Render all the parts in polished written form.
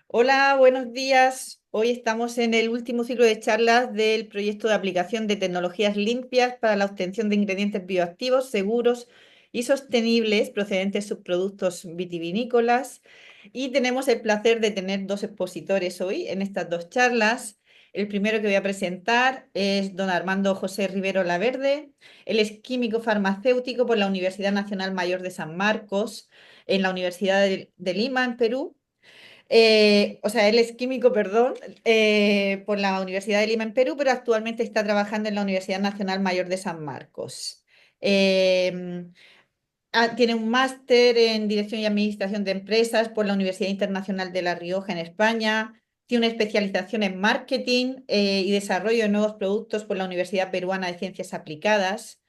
Hola, buenos días. Hoy estamos en el último ciclo de charlas del proyecto de aplicación de tecnologías limpias para la obtención de ingredientes bioactivos, seguros y sostenibles procedentes de subproductos vitivinícolas. Y tenemos el placer de tener dos expositores hoy en estas dos charlas. El primero que voy a presentar es don Armando José Rivero Laverde. Él es químico farmacéutico por la Universidad Nacional Mayor de San Marcos, en la Universidad de Lima, en Perú. Él es químico, perdón, por la Universidad de Lima en Perú, pero actualmente está trabajando en la Universidad Nacional Mayor de San Marcos. Eh, Tiene un máster en Dirección y Administración de Empresas por la Universidad Internacional de La Rioja en España. Tiene una especialización en marketing y desarrollo de nuevos productos por la Universidad Peruana de Ciencias Aplicadas.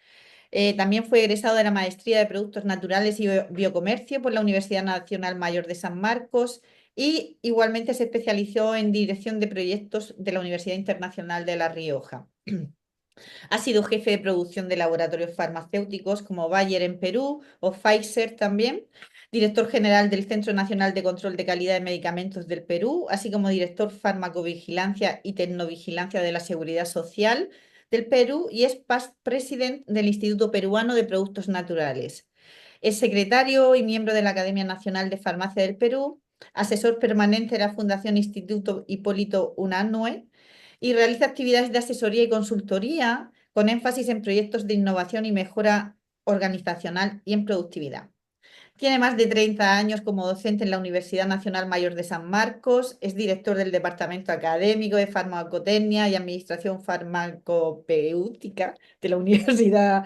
También fue egresado de la Maestría de Productos Naturales y Biocomercio por la Universidad Nacional Mayor de San Marcos y igualmente se especializó en Dirección de Proyectos de la Universidad Internacional de La Rioja. Ha sido jefe de producción de laboratorios farmacéuticos como Bayer en Perú o Pfizer también, director general del Centro Nacional de Control de Calidad de Medicamentos del Perú, así como director farmacovigilancia y tecnovigilancia de la Seguridad Social del Perú y es past president del Instituto Peruano de Productos Naturales. Es secretario y miembro de la Academia Nacional de Farmacia del Perú, asesor permanente de la Fundación Instituto Hipólito Unanue y realiza actividades de asesoría y consultoría con énfasis en proyectos de innovación y mejora organizacional y en productividad. Tiene más de 30 años como docente en la Universidad Nacional Mayor de San Marcos, es director del Departamento Académico de Farmacotecnia y Administración Farmacopéutica de la Universidad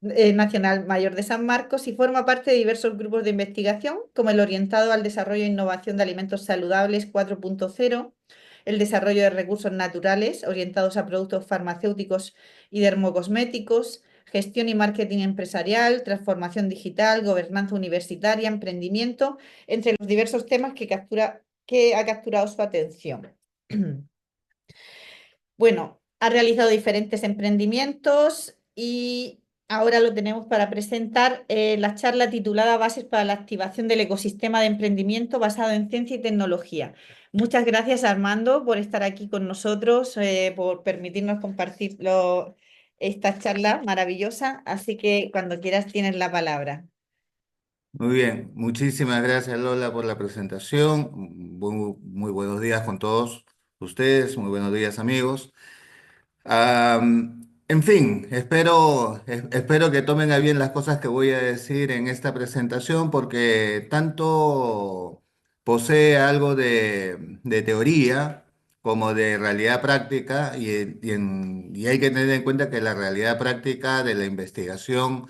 Nacional Mayor de San Marcos y forma parte de diversos grupos de investigación, como el orientado al desarrollo e innovación de alimentos saludables 4.0, el desarrollo de recursos naturales orientados a productos farmacéuticos y dermocosméticos, gestión y marketing empresarial, transformación digital, gobernanza universitaria, emprendimiento, entre los diversos temas que ha capturado su atención. Bueno, ha realizado diferentes emprendimientos y ahora lo tenemos para presentar la charla titulada Bases para la activación del ecosistema de emprendimiento basado en ciencia y tecnología. Muchas gracias, Armando, por estar aquí con nosotros, por permitirnos compartir esta charla maravillosa. Así que cuando quieras tienes la palabra. Muy bien, muchísimas gracias Lola por la presentación. Muy buenos días con todos ustedes, muy buenos días amigos. En fin, espero que tomen a bien las cosas que voy a decir en esta presentación porque tanto posee algo de teoría como de realidad práctica y hay que tener en cuenta que la realidad práctica de la investigación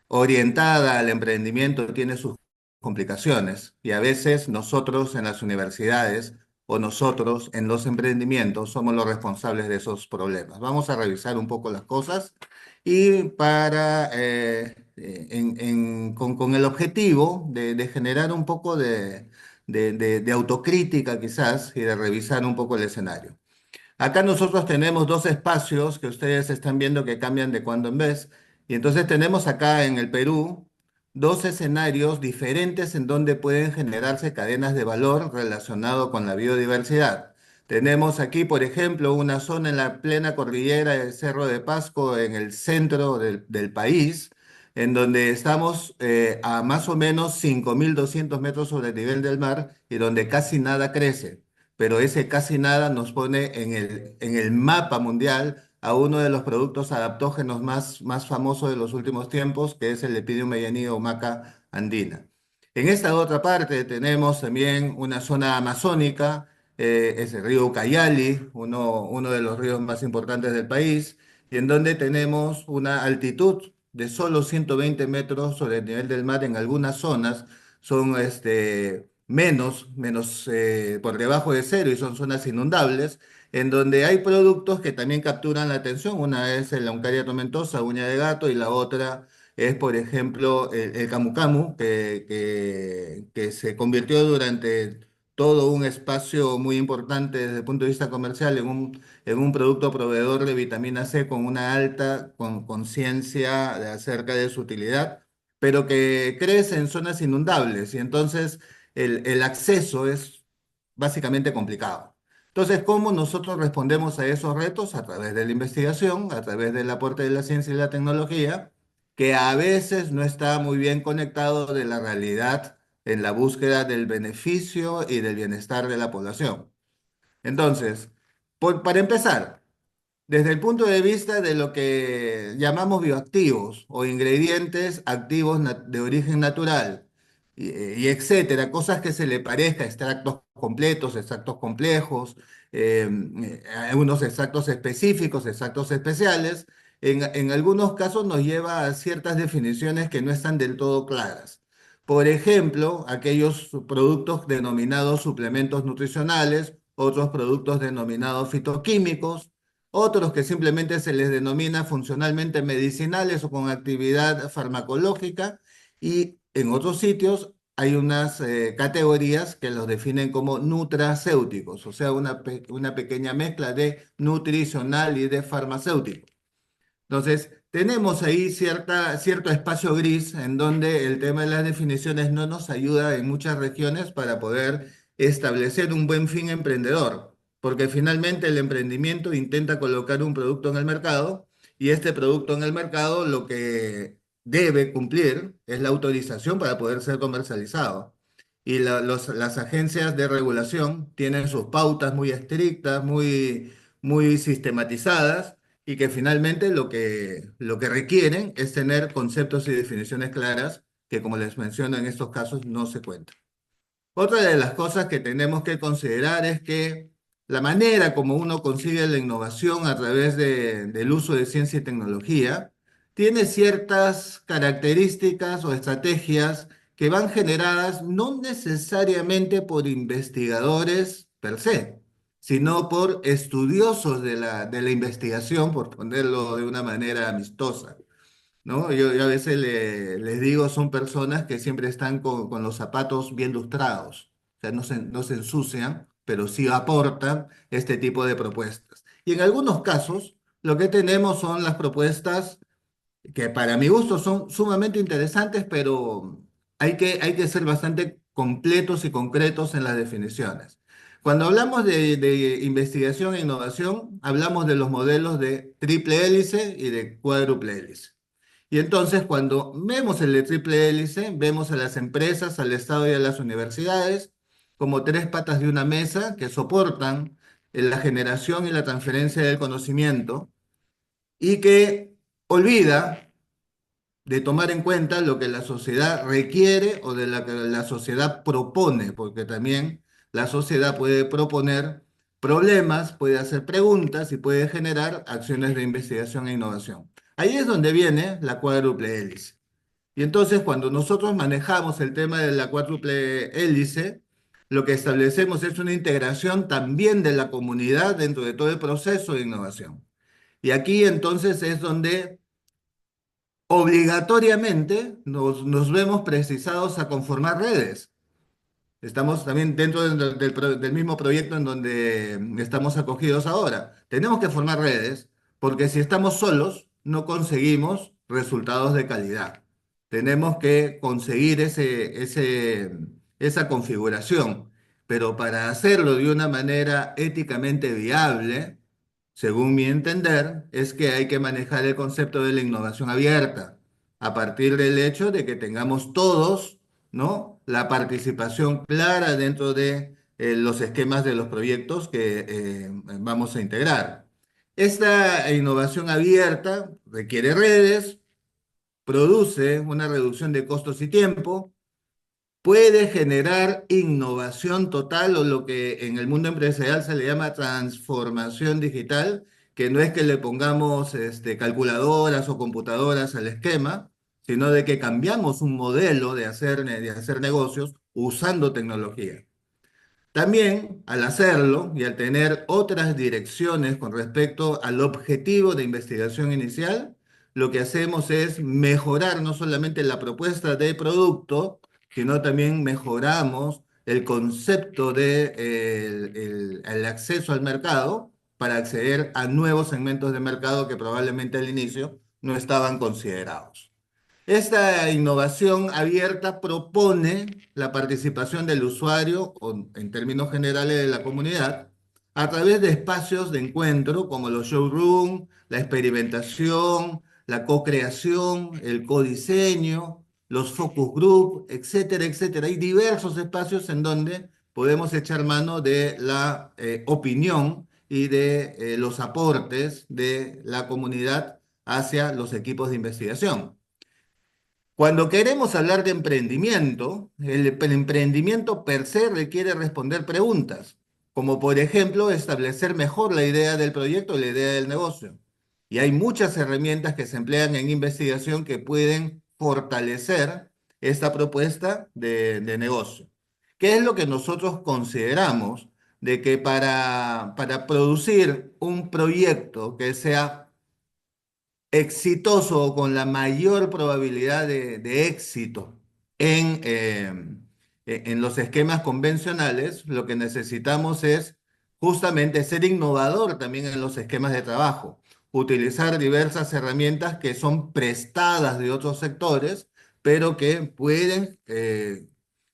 orientada al emprendimiento tiene sus complicaciones y a veces nosotros en las universidades o nosotros en los emprendimientos somos los responsables de esos problemas. Vamos a revisar un poco las cosas y con el objetivo de generar un poco de autocrítica quizás y de revisar un poco el escenario. Acá nosotros tenemos dos espacios que ustedes están viendo que cambian de cuando en vez. Y entonces tenemos acá en el Perú dos escenarios diferentes en donde pueden generarse cadenas de valor relacionado con la biodiversidad. Tenemos aquí, por ejemplo, una zona en la plena cordillera del Cerro de Pasco, en el centro del país, en donde estamos a más o menos 5.200 metros sobre el nivel del mar y donde casi nada crece, pero ese casi nada nos pone en el mapa mundial a uno de los productos adaptógenos más famosos de los últimos tiempos, que es el Lepidium medianía o maca andina. En esta otra parte tenemos también una zona amazónica, es el río Ucayali, uno de los ríos más importantes del país, y en donde tenemos una altitud de solo 120 metros sobre el nivel del mar en algunas zonas, son menos por debajo de cero y son zonas inundables, en donde hay productos que también capturan la atención. Una es la Uncaria tomentosa, uña de gato, y la otra es, por ejemplo, el camu camu, que se convirtió durante todo un espacio muy importante desde el punto de vista comercial en un producto proveedor de vitamina C con una alta conciencia acerca de su utilidad, pero que crece en zonas inundables y entonces el acceso es básicamente complicado. Entonces, ¿cómo nosotros respondemos a esos retos? A través de la investigación, a través del aporte de la ciencia y la tecnología, que a veces no está muy bien conectado de la realidad en la búsqueda del beneficio y del bienestar de la población. Entonces, para empezar, desde el punto de vista de lo que llamamos bioactivos o ingredientes activos de origen natural y etcétera, cosas que se le parezca, extractos completos, extractos complejos, algunos extractos específicos, extractos especiales, en algunos casos nos lleva a ciertas definiciones que no están del todo claras. Por ejemplo, aquellos productos denominados suplementos nutricionales, otros productos denominados fitoquímicos, otros que simplemente se les denomina funcionalmente medicinales o con actividad farmacológica, y en otros sitios hay unas categorías que los definen como nutracéuticos, o sea, una pequeña mezcla de nutricional y de farmacéutico. Entonces, tenemos ahí cierto espacio gris en donde el tema de las definiciones no nos ayuda en muchas regiones para poder establecer un buen fin emprendedor, porque finalmente el emprendimiento intenta colocar un producto en el mercado y este producto en el mercado lo que debe cumplir es la autorización para poder ser comercializado. Y las agencias de regulación tienen sus pautas muy estrictas, muy sistematizadas y que finalmente lo que requieren es tener conceptos y definiciones claras que, como les menciono, en estos casos no se cuentan. Otra de las cosas que tenemos que considerar es que la manera como uno consigue la innovación a través del uso de ciencia y tecnología tiene ciertas características o estrategias que van generadas no necesariamente por investigadores per se, sino por estudiosos de la investigación, por ponerlo de una manera amistosa. ¿No? Yo a veces les digo, son personas que siempre están con los zapatos bien lustrados, o sea, no se ensucian, pero sí aportan este tipo de propuestas. Y en algunos casos, lo que tenemos son las propuestas que para mi gusto son sumamente interesantes, pero hay que ser bastante completos y concretos en las definiciones. Cuando hablamos de investigación e innovación, hablamos de los modelos de triple hélice y de cuádruple hélice. Y entonces, cuando vemos el de triple hélice, vemos a las empresas, al Estado y a las universidades como tres patas de una mesa que soportan la generación y la transferencia del conocimiento y que olvida de tomar en cuenta lo que la sociedad requiere o de lo que la sociedad propone, porque también la sociedad puede proponer problemas, puede hacer preguntas y puede generar acciones de investigación e innovación. Ahí es donde viene la cuádruple hélice. Y entonces cuando nosotros manejamos el tema de la cuádruple hélice, lo que establecemos es una integración también de la comunidad dentro de todo el proceso de innovación. Y aquí entonces es donde obligatoriamente nos vemos precisados a conformar redes. Estamos también dentro del mismo proyecto en donde estamos acogidos ahora. Tenemos que formar redes porque si estamos solos no conseguimos resultados de calidad. Tenemos que conseguir esa configuración, pero para hacerlo de una manera éticamente viable, según mi entender, es que hay que manejar el concepto de la innovación abierta a partir del hecho de que tengamos todos, ¿no?, la participación clara dentro de los esquemas de los proyectos que vamos a integrar. Esta innovación abierta requiere redes, produce una reducción de costos y tiempo, puede generar innovación total o lo que en el mundo empresarial se le llama transformación digital, que no es que le pongamos calculadoras o computadoras al esquema, sino de que cambiamos un modelo de hacer negocios usando tecnología. También, al hacerlo y al tener otras direcciones con respecto al objetivo de investigación inicial, lo que hacemos es mejorar no solamente la propuesta de producto, sino también mejoramos el concepto de el acceso al mercado para acceder a nuevos segmentos de mercado que probablemente al inicio no estaban considerados. Esta innovación abierta propone la participación del usuario, o en términos generales de la comunidad, a través de espacios de encuentro como los showroom, la experimentación, la co-creación, el codiseño, los focus group, etcétera, etcétera. Hay diversos espacios en donde podemos echar mano de la opinión y de los aportes de la comunidad hacia los equipos de investigación. Cuando queremos hablar de emprendimiento, el emprendimiento per se requiere responder preguntas, como por ejemplo establecer mejor la idea del proyecto o la idea del negocio. Y hay muchas herramientas que se emplean en investigación que pueden fortalecer esta propuesta de negocio. ¿Qué es lo que nosotros consideramos de que para producir un proyecto que sea exitoso o con la mayor probabilidad de éxito en los esquemas convencionales, lo que necesitamos es justamente ser innovador también en los esquemas de trabajo, utilizar diversas herramientas que son prestadas de otros sectores, pero que pueden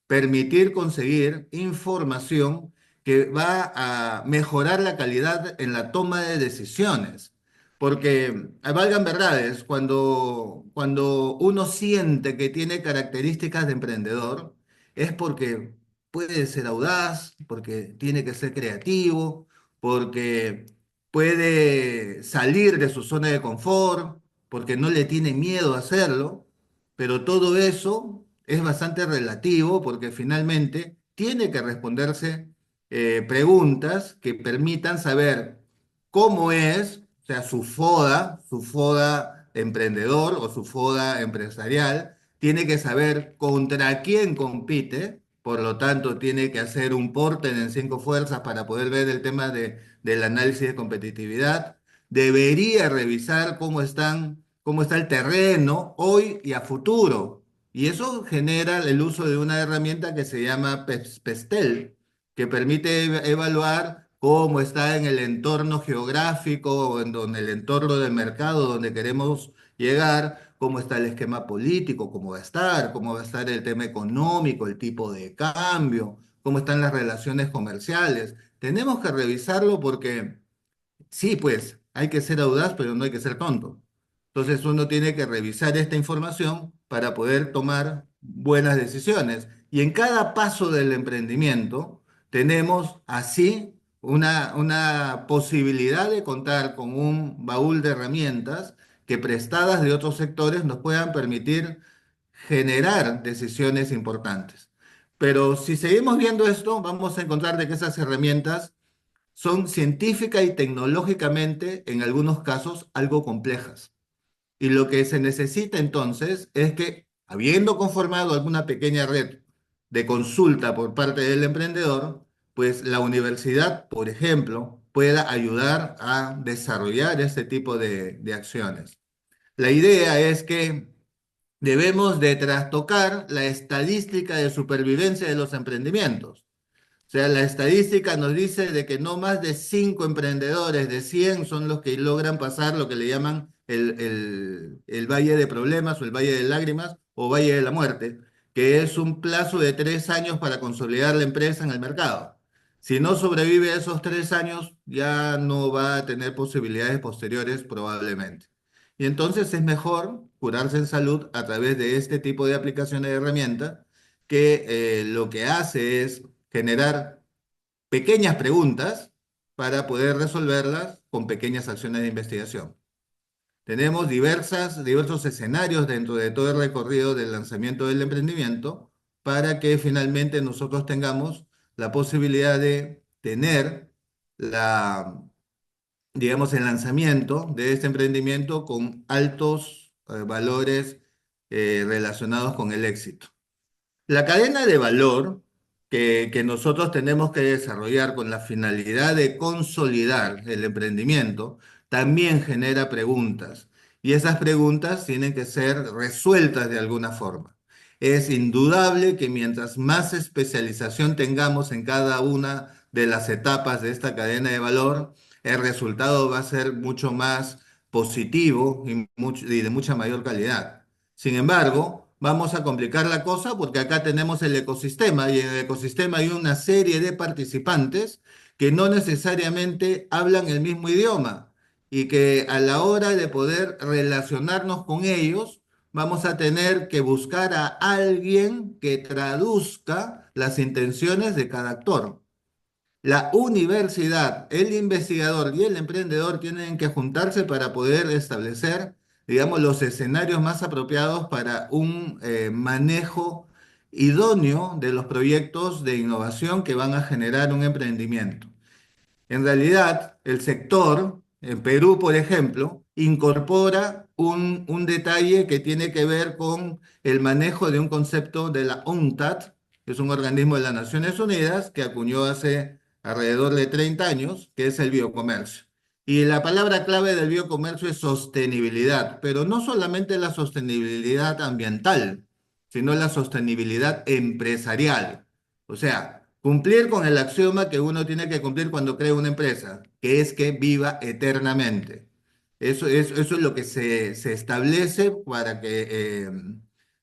permitir conseguir información que va a mejorar la calidad en la toma de decisiones. Porque, valgan verdades, cuando uno siente que tiene características de emprendedor, es porque puede ser audaz, porque tiene que ser creativo, porque puede salir de su zona de confort, porque no le tiene miedo a hacerlo, pero todo eso es bastante relativo porque finalmente tiene que responderse preguntas que permitan saber cómo es, o sea, su FODA emprendedor o su FODA empresarial, tiene que saber contra quién compite, por lo tanto tiene que hacer un porte en cinco fuerzas para poder ver el tema del análisis de competitividad, debería revisar cómo está el terreno hoy y a futuro. Y eso genera el uso de una herramienta que se llama PESTEL, que permite evaluar cómo está en el entorno geográfico o en donde el entorno del mercado donde queremos llegar, cómo está el esquema político, cómo va a estar el tema económico, el tipo de cambio, cómo están las relaciones comerciales. Tenemos que revisarlo porque sí, pues hay que ser audaz, pero no hay que ser tonto. Entonces uno tiene que revisar esta información para poder tomar buenas decisiones. Y en cada paso del emprendimiento tenemos así una posibilidad de contar con un baúl de herramientas que prestadas de otros sectores nos puedan permitir generar decisiones importantes. Pero si seguimos viendo esto, vamos a encontrar de que esas herramientas son científica y tecnológicamente, en algunos casos, algo complejas. Y lo que se necesita entonces es que, habiendo conformado alguna pequeña red de consulta por parte del emprendedor, pues la universidad, por ejemplo, pueda ayudar a desarrollar este tipo de acciones. La idea es que debemos de trastocar la estadística de supervivencia de los emprendimientos. O sea, la estadística nos dice de que no más de 5 emprendedores de 100 son los que logran pasar lo que le llaman el valle de problemas o el valle de lágrimas o valle de la muerte, que es un plazo de 3 años para consolidar la empresa en el mercado. Si no sobrevive esos 3 años, ya no va a tener posibilidades posteriores probablemente. Y entonces es mejor curarse en salud a través de este tipo de aplicaciones de herramientas que lo que hace es generar pequeñas preguntas para poder resolverlas con pequeñas acciones de investigación. Tenemos diversos escenarios dentro de todo el recorrido del lanzamiento del emprendimiento para que finalmente nosotros tengamos la posibilidad de tener la, digamos, el lanzamiento de este emprendimiento con altos valores relacionados con el éxito. La cadena de valor que nosotros tenemos que desarrollar con la finalidad de consolidar el emprendimiento también genera preguntas y esas preguntas tienen que ser resueltas de alguna forma. Es indudable que mientras más especialización tengamos en cada una de las etapas de esta cadena de valor, el resultado va a ser mucho más positivo y de mucha mayor calidad. Sin embargo, vamos a complicar la cosa porque acá tenemos el ecosistema y en el ecosistema hay una serie de participantes que no necesariamente hablan el mismo idioma y que a la hora de poder relacionarnos con ellos, vamos a tener que buscar a alguien que traduzca las intenciones de cada actor. La universidad, el investigador y el emprendedor tienen que juntarse para poder establecer, digamos, los escenarios más apropiados para un manejo idóneo de los proyectos de innovación que van a generar un emprendimiento. En realidad, el sector, en Perú, por ejemplo, incorpora un detalle que tiene que ver con el manejo de un concepto de la UNCTAD, que es un organismo de las Naciones Unidas que acuñó hace alrededor de 30 años, que es el biocomercio. Y la palabra clave del biocomercio es sostenibilidad, pero no solamente la sostenibilidad ambiental, sino la sostenibilidad empresarial. O sea, cumplir con el axioma que uno tiene que cumplir cuando crea una empresa, que es que viva eternamente. Eso es lo que se establece para que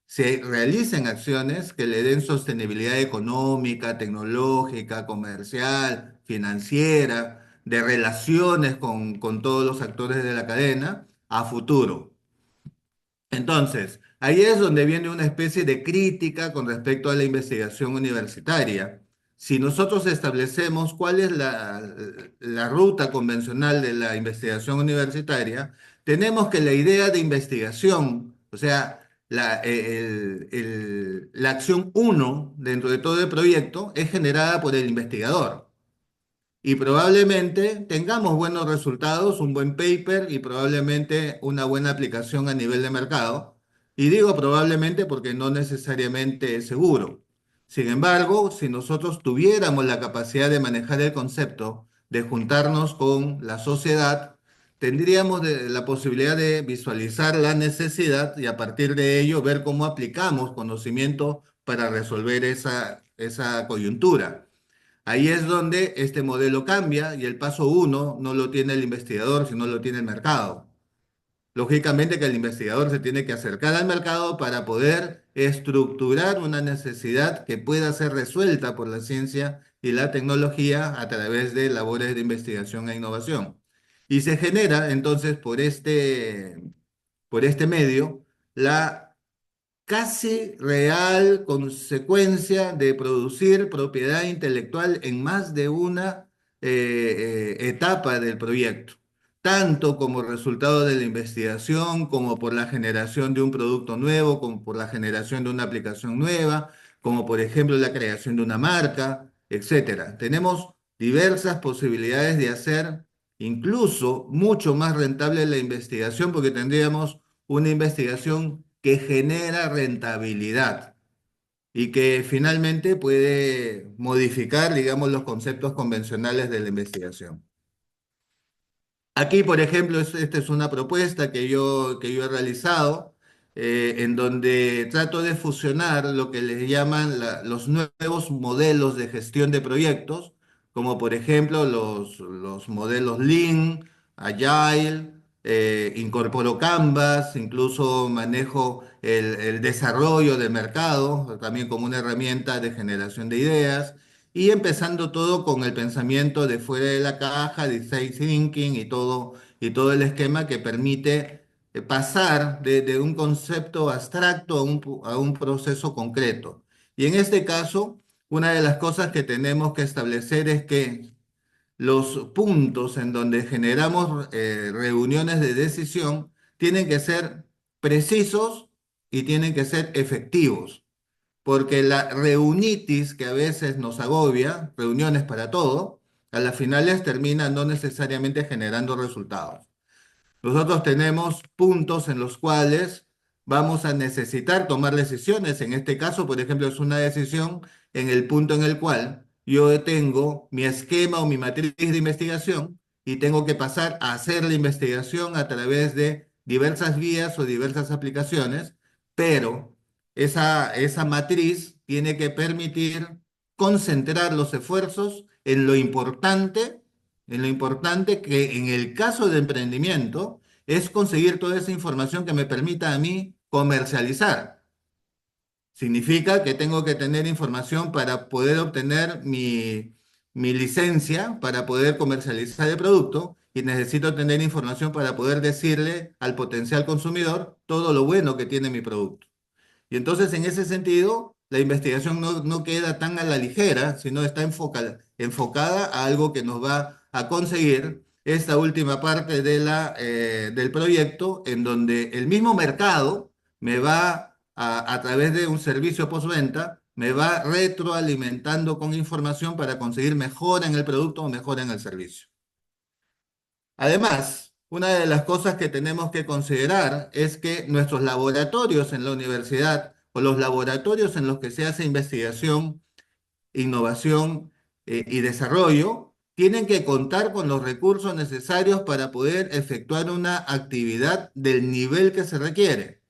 se realicen acciones que le den sostenibilidad económica, tecnológica, comercial, financiera, de relaciones con todos los actores de la cadena a futuro. Entonces, ahí es donde viene una especie de crítica con respecto a la investigación universitaria. Si nosotros establecemos cuál es la ruta convencional de la investigación universitaria, tenemos que la idea de investigación, o sea, la acción uno dentro de todo el proyecto es generada por el investigador y probablemente tengamos buenos resultados, un buen paper y probablemente una buena aplicación a nivel de mercado. Y digo probablemente porque no necesariamente es seguro. Sin embargo, si nosotros tuviéramos la capacidad de manejar el concepto, de juntarnos con la sociedad, tendríamos la posibilidad de visualizar la necesidad y a partir de ello ver cómo aplicamos conocimiento para resolver esa coyuntura. Ahí es donde este modelo cambia y el paso uno no lo tiene el investigador, sino lo tiene el mercado. Lógicamente que el investigador se tiene que acercar al mercado para poder estructurar una necesidad que pueda ser resuelta por la ciencia y la tecnología a través de labores de investigación e innovación. Y se genera entonces por este medio la casi real consecuencia de producir propiedad intelectual en más de una etapa del proyecto, tanto como resultado de la investigación, como por la generación de un producto nuevo, como por la generación de una aplicación nueva, como por ejemplo la creación de una marca, etcétera. Tenemos diversas posibilidades de hacer incluso mucho más rentable la investigación porque tendríamos una investigación que genera rentabilidad y que finalmente puede modificar, digamos, los conceptos convencionales de la investigación. Aquí, por ejemplo, esta es una propuesta que yo he realizado en donde trato de fusionar lo que les llaman los nuevos modelos de gestión de proyectos, como por ejemplo los modelos Lean, Agile, incorporo Canvas, incluso manejo el desarrollo del mercado, también como una herramienta de generación de ideas. Y empezando todo con el pensamiento de fuera de la caja, design thinking y todo el esquema que permite pasar de un concepto abstracto a un proceso concreto. Y en este caso, una de las cosas que tenemos que establecer es que los puntos en donde generamos reuniones de decisión tienen que ser precisos y tienen que ser efectivos porque la reunitis que a veces nos agobia, reuniones para todo, a las finales termina no necesariamente generando resultados. Nosotros tenemos puntos en los cuales vamos a necesitar tomar decisiones. En este caso, por ejemplo, es una decisión en el punto en el cual yo tengo mi esquema o mi matriz de investigación y tengo que pasar a hacer la investigación a través de diversas vías o diversas aplicaciones, pero esa matriz tiene que permitir concentrar los esfuerzos en lo importante que en el caso de emprendimiento es conseguir toda esa información que me permita a mí comercializar. Significa que tengo que tener información para poder obtener mi licencia, para poder comercializar el producto, y necesito tener información para poder decirle al potencial consumidor todo lo bueno que tiene mi producto. Y entonces, en ese sentido, la investigación no queda tan a la ligera, sino está enfocada a algo que nos va a conseguir esta última parte del proyecto, en donde el mismo mercado me va a través de un servicio postventa, me va retroalimentando con información para conseguir mejora en el producto o mejora en el servicio. Además, una de las cosas que tenemos que considerar es que nuestros laboratorios en la universidad o los laboratorios en los que se hace investigación, innovación y desarrollo tienen que contar con los recursos necesarios para poder efectuar una actividad del nivel que se requiere.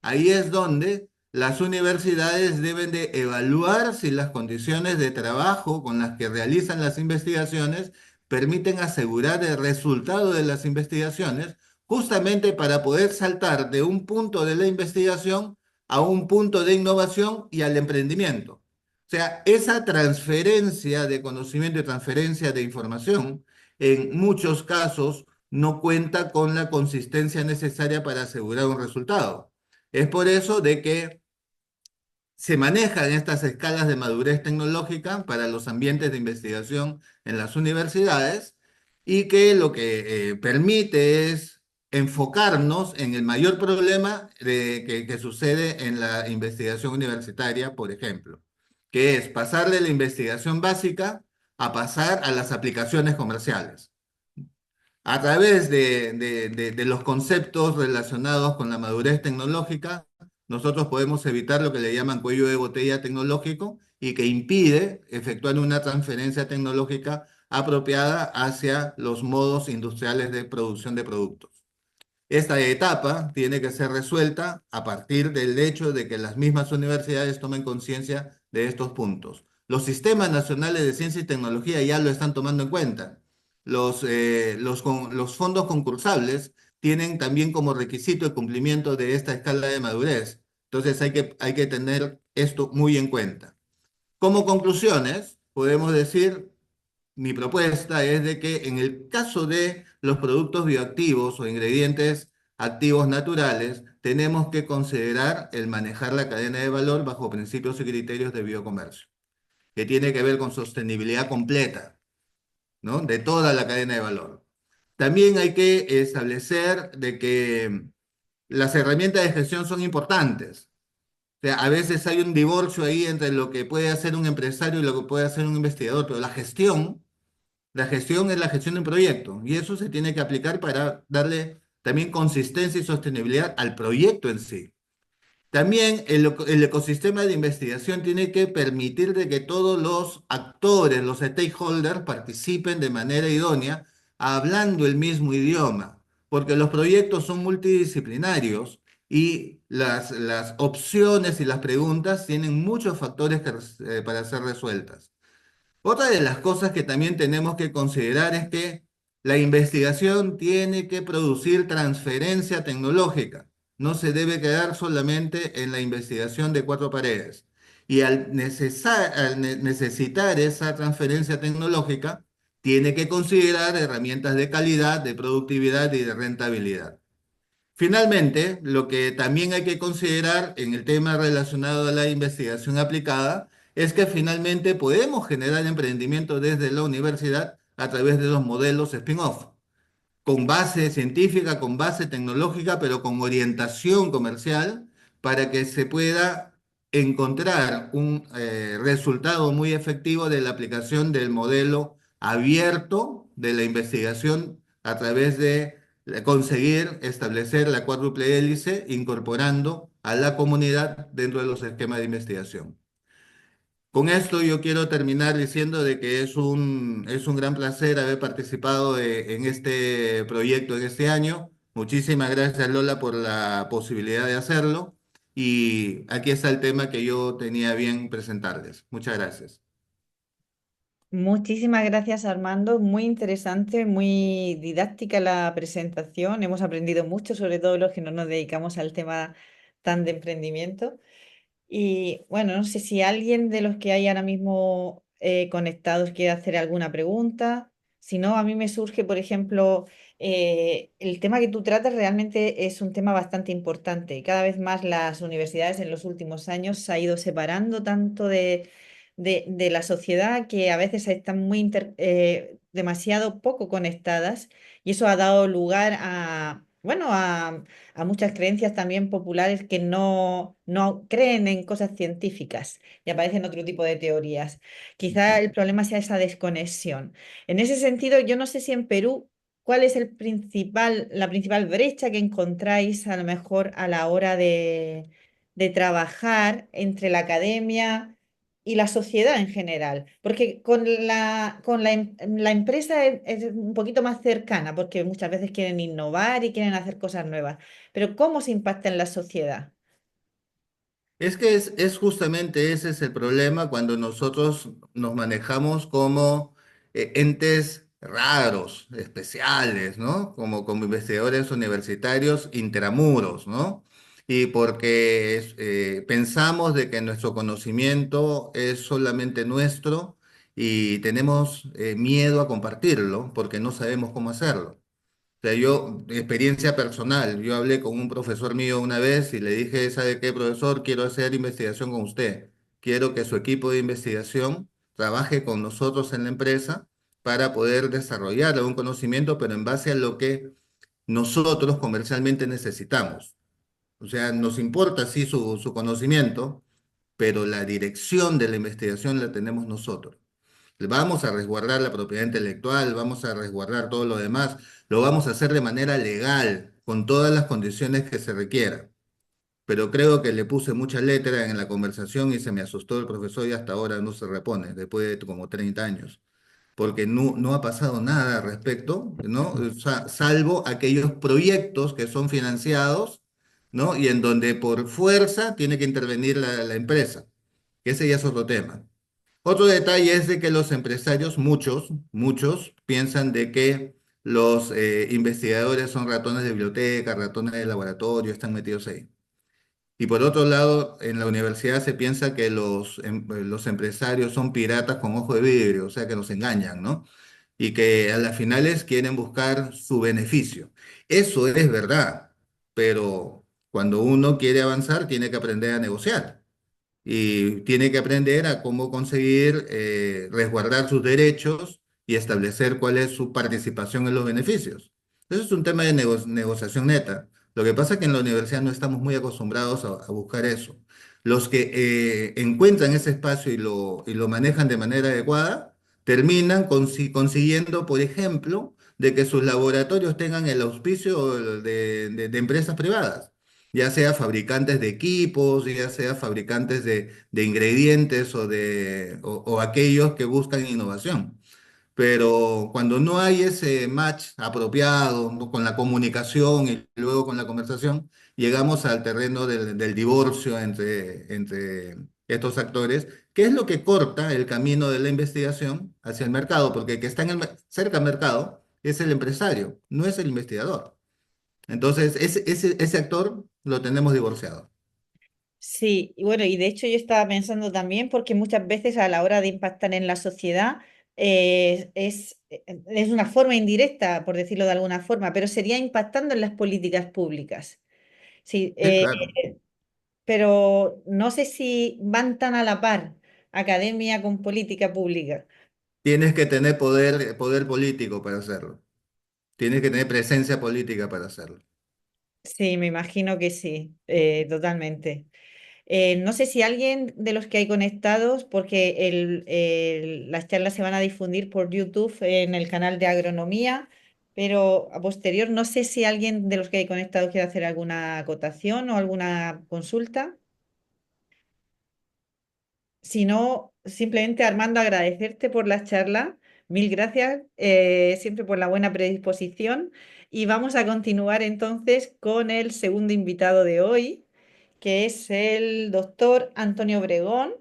Ahí es donde las universidades deben de evaluar si las condiciones de trabajo con las que realizan las investigaciones permiten asegurar el resultado de las investigaciones, justamente para poder saltar de un punto de la investigación a un punto de innovación y al emprendimiento. O sea, esa transferencia de conocimiento y transferencia de información, en muchos casos, no cuenta con la consistencia necesaria para asegurar un resultado. Es por eso de que se manejan estas escalas de madurez tecnológica para los ambientes de investigación en las universidades, y que lo que permite es enfocarnos en el mayor problema que sucede en la investigación universitaria, por ejemplo, que es pasar de la investigación básica a pasar a las aplicaciones comerciales. A través de los conceptos relacionados con la madurez tecnológica, nosotros podemos evitar lo que le llaman cuello de botella tecnológico, y que impide efectuar una transferencia tecnológica apropiada hacia los modos industriales de producción de productos. Esta etapa tiene que ser resuelta a partir del hecho de que las mismas universidades tomen conciencia de estos puntos. Los sistemas nacionales de ciencia y tecnología ya lo están tomando en cuenta. Los fondos concursables tienen también como requisito el cumplimiento de esta escala de madurez. Entonces hay que tener esto muy en cuenta. Como conclusiones, podemos decir, mi propuesta es de que en el caso de los productos bioactivos o ingredientes activos naturales, tenemos que considerar el manejar la cadena de valor bajo principios y criterios de biocomercio, que tiene que ver con sostenibilidad completa, ¿no? De toda la cadena de valor. También hay que establecer de que las herramientas de gestión son importantes. O sea, a veces hay un divorcio ahí entre lo que puede hacer un empresario y lo que puede hacer un investigador, pero la gestión es la gestión de un proyecto, y eso se tiene que aplicar para darle también consistencia y sostenibilidad al proyecto en sí. También el ecosistema de investigación tiene que permitir de que todos los actores, los stakeholders, participen de manera idónea, hablando el mismo idioma, porque los proyectos son multidisciplinarios y las opciones y las preguntas tienen muchos factores para ser resueltas. Otra de las cosas que también tenemos que considerar es que la investigación tiene que producir transferencia tecnológica. No se debe quedar solamente en la investigación de cuatro paredes. Y al necesitar esa transferencia tecnológica, tiene que considerar herramientas de calidad, de productividad y de rentabilidad. Finalmente, lo que también hay que considerar en el tema relacionado a la investigación aplicada es que finalmente podemos generar emprendimiento desde la universidad a través de los modelos spin-off, con base científica, con base tecnológica, pero con orientación comercial, para que se pueda encontrar un resultado muy efectivo de la aplicación del modelo abierto de la investigación a través de conseguir establecer la cuádruple hélice, incorporando a la comunidad dentro de los esquemas de investigación. Con esto yo quiero terminar diciendo de que es un gran placer haber participado en este proyecto en este año. Muchísimas gracias, Lola, por la posibilidad de hacerlo. Y aquí está el tema que yo tenía bien presentarles. Muchas gracias. Muchísimas gracias, Armando. Muy interesante, muy didáctica la presentación. Hemos aprendido mucho, sobre todo los que no nos dedicamos al tema tan de emprendimiento. Y bueno, no sé si alguien de los que hay ahora mismo conectados quiere hacer alguna pregunta. Si no, a mí me surge, por ejemplo, el tema que tú tratas realmente es un tema bastante importante. Cada vez más las universidades en los últimos años se ha ido separando tanto de la sociedad que a veces están demasiado poco conectadas y eso ha dado lugar a, bueno, a muchas creencias también populares que no creen en cosas científicas y aparecen otro tipo de teorías. Quizá el problema sea esa desconexión. En ese sentido, yo no sé si en Perú, ¿cuál es la principal brecha que encontráis a lo mejor a la hora de trabajar entre la academia y la sociedad en general? Porque la empresa es un poquito más cercana, porque muchas veces quieren innovar y quieren hacer cosas nuevas. Pero ¿cómo se impacta en la sociedad? Es que es justamente ese es el problema cuando nosotros nos manejamos como entes raros, especiales, ¿no? Como investigadores universitarios intramuros, ¿no? Y porque pensamos de que nuestro conocimiento es solamente nuestro y tenemos miedo a compartirlo porque no sabemos cómo hacerlo. O sea, yo, experiencia personal, yo hablé con un profesor mío una vez y le dije, ¿sabe qué, profesor? Quiero hacer investigación con usted. Quiero que su equipo de investigación trabaje con nosotros en la empresa para poder desarrollar algún conocimiento, pero en base a lo que nosotros comercialmente necesitamos. O sea, nos importa, sí, su conocimiento, pero la dirección de la investigación la tenemos nosotros. Vamos a resguardar la propiedad intelectual, vamos a resguardar todo lo demás, lo vamos a hacer de manera legal, con todas las condiciones que se requieran. Pero creo que le puse mucha letra en la conversación y se me asustó el profesor y hasta ahora no se repone, después de como 30 años, porque no ha pasado nada al respecto, ¿no? O sea, salvo aquellos proyectos que son financiados, ¿no? Y en donde por fuerza tiene que intervenir la empresa, que ese ya es otro tema. Otro detalle es de que los empresarios, muchos, piensan de que los investigadores son ratones de biblioteca, ratones de laboratorio, están metidos ahí. Y por otro lado, en la universidad se piensa que los empresarios son piratas con ojo de vidrio, o sea que nos engañan, ¿no? Y que a las finales quieren buscar su beneficio. Eso es verdad, pero cuando uno quiere avanzar, tiene que aprender a negociar y tiene que aprender a cómo conseguir resguardar sus derechos y establecer cuál es su participación en los beneficios. Eso es un tema de negociación neta. Lo que pasa es que en la universidad no estamos muy acostumbrados a buscar eso. Los que encuentran ese espacio y lo manejan de manera adecuada, terminan consiguiendo, por ejemplo, de que sus laboratorios tengan el auspicio de empresas privadas, ya sea fabricantes de equipos, ya sea fabricantes de ingredientes o aquellos que buscan innovación. Pero cuando no hay ese match apropiado, ¿no? Con la comunicación y luego con la conversación, llegamos al terreno del divorcio entre estos actores, que es lo que corta el camino de la investigación hacia el mercado, porque el que está cerca al mercado es el empresario, no es el investigador. Entonces, ese actor lo tenemos divorciado. Sí, y bueno, y de hecho yo estaba pensando también porque muchas veces a la hora de impactar en la sociedad es una forma indirecta, por decirlo de alguna forma, pero sería impactando en las políticas públicas. Sí, Sí, claro. pero no sé si van tan a la par academia con política pública. Tienes que tener poder político para hacerlo. Tienes que tener presencia política para hacerlo. Sí, me imagino que sí, totalmente. No sé si alguien de los que hay conectados, porque las charlas se van a difundir por YouTube en el canal de agronomía, pero a posterior no sé si alguien de los que hay conectados quiere hacer alguna acotación o alguna consulta. Si no, simplemente Armando, agradecerte por la charla. Mil gracias, siempre por la buena predisposición. Y vamos a continuar entonces con el segundo invitado de hoy, que es el doctor Antonio Obregón.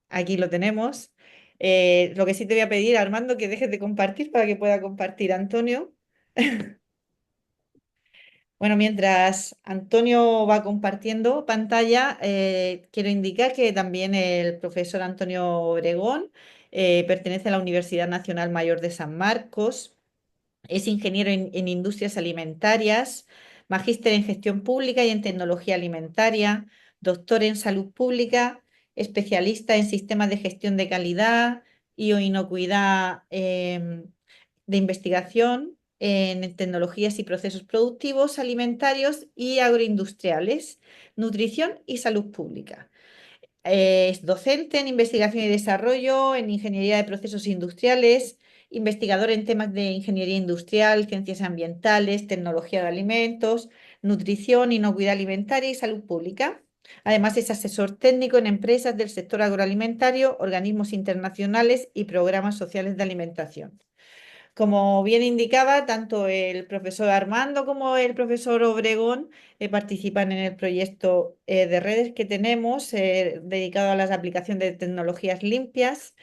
Aquí lo tenemos. Lo que sí te voy a pedir, Armando, que dejes de compartir para que pueda compartir Antonio. Bueno, mientras Antonio va compartiendo pantalla, quiero indicar que también el profesor Antonio Obregón pertenece a la Universidad Nacional Mayor de San Marcos. Es ingeniero en industrias alimentarias, magíster en gestión pública y en tecnología alimentaria, doctor en salud pública, especialista en sistemas de gestión de calidad y o inocuidad de investigación en tecnologías y procesos productivos, alimentarios y agroindustriales, nutrición y salud pública. Es docente en investigación y desarrollo, en ingeniería de procesos industriales, investigador en temas de ingeniería industrial, ciencias ambientales, tecnología de alimentos, nutrición, inocuidad alimentaria y salud pública. Además, es asesor técnico en empresas del sector agroalimentario, organismos internacionales y programas sociales de alimentación. Como bien indicaba, tanto el profesor Armando como el profesor Obregón participan en el proyecto de redes que tenemos dedicado a la aplicación de tecnologías limpias.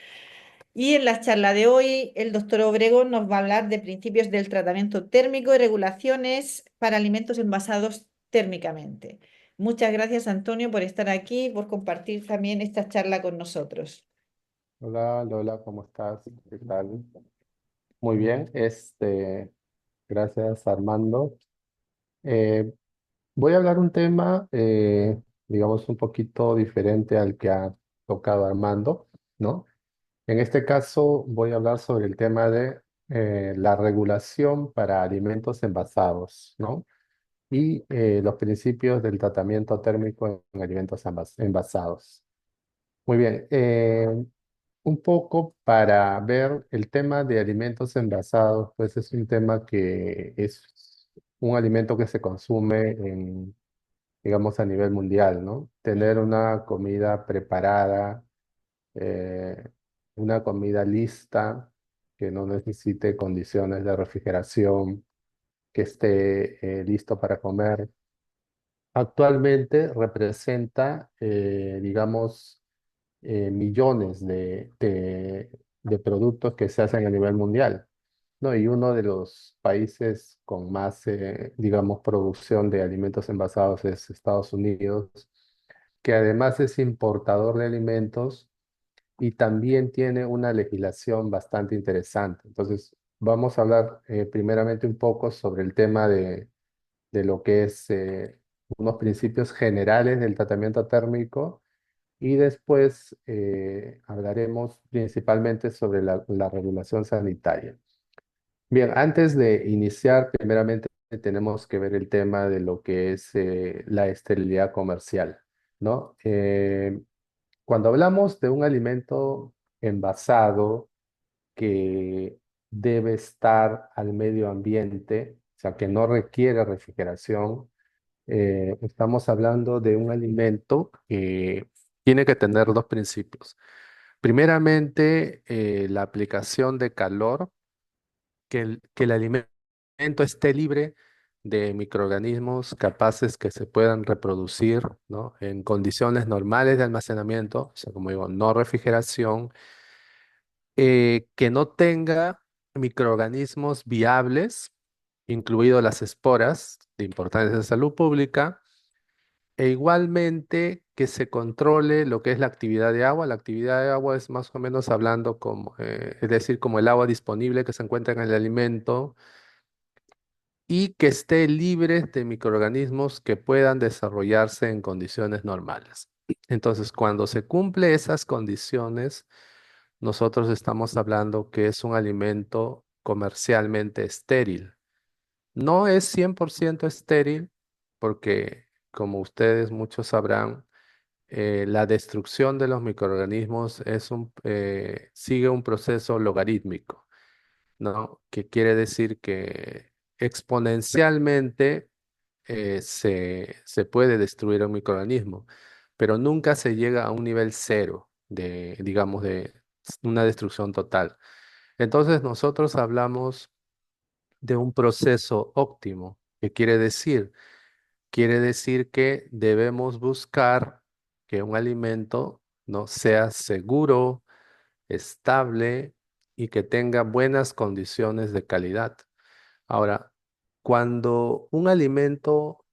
Y en la charla de hoy, el doctor Obregón nos va a hablar de principios del tratamiento térmico y regulaciones para alimentos envasados térmicamente. Muchas gracias, Antonio, por estar aquí y por compartir también esta charla con nosotros. Hola Lola, ¿cómo estás? ¿Qué tal? Muy bien, gracias Armando. Eh, Voy a hablar un tema, digamos, un poquito diferente al que ha tocado Armando, ¿no? En este caso voy a hablar sobre el tema de la regulación para alimentos envasados, ¿no? Y los principios del tratamiento térmico en alimentos envasados. Muy bien. Un poco para ver el tema de alimentos envasados, pues es un tema que es un alimento que se consume digamos, a nivel mundial, ¿no? Tener una comida preparada, eh, una comida lista, que no necesite condiciones de refrigeración, que esté listo para comer. Actualmente representa, digamos, millones de productos que se hacen a nivel mundial, ¿no? Y uno de los países con más, digamos, producción de alimentos envasados es Estados Unidos, que además es importador de alimentos y también tiene una legislación bastante interesante. Entonces, vamos a hablar primeramente un poco sobre el tema de lo que es unos principios generales del tratamiento térmico y después hablaremos principalmente sobre la regulación sanitaria. Bien, antes de iniciar, primeramente tenemos que ver el tema de lo que es la esterilidad comercial, ¿no? Cuando hablamos de un alimento envasado que debe estar al medio ambiente, o sea, que no requiere refrigeración, estamos hablando de un alimento que tiene que tener dos principios. Primeramente, la aplicación de calor, que el alimento esté libre de microorganismos capaces que se puedan reproducir, ¿no? En condiciones normales de almacenamiento, o sea, como digo, no refrigeración, que no tenga microorganismos viables, incluidos las esporas de importancia de salud pública. E igualmente que se controle lo que es la actividad de agua. La actividad de agua es más o menos hablando como, es decir, como el agua disponible que se encuentra en el alimento y que esté libre de microorganismos que puedan desarrollarse en condiciones normales. Entonces, cuando se cumple esas condiciones, nosotros estamos hablando que es un alimento comercialmente estéril. No es 100% estéril porque, como ustedes muchos sabrán, la destrucción de los microorganismos sigue un proceso logarítmico, ¿no? Que quiere decir que exponencialmente se puede destruir un microorganismo, pero nunca se llega a un nivel cero de, digamos, de una destrucción total. Entonces nosotros hablamos de un proceso óptimo. ¿Qué quiere decir? Quiere decir que debemos buscar que un alimento no sea seguro, estable y que tenga buenas condiciones de calidad. Ahora, Cuando un alimento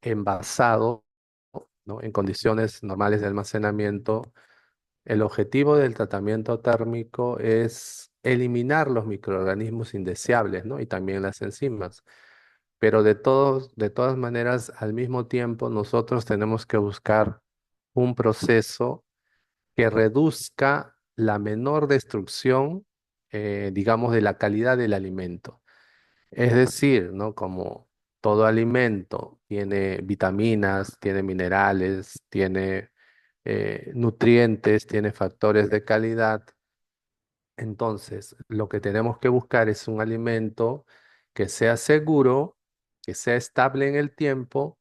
envasado, ¿no? En condiciones normales de almacenamiento, el objetivo del tratamiento térmico es eliminar los microorganismos indeseables, ¿no? Y también las enzimas. Pero de todas maneras, al mismo tiempo, nosotros tenemos que buscar un proceso que reduzca la menor destrucción, digamos, de la calidad del alimento. Es decir, ¿no? Como todo alimento tiene vitaminas, tiene minerales, tiene nutrientes, tiene factores de calidad. Entonces, lo que tenemos que buscar es un alimento que sea seguro, que sea estable en el tiempo,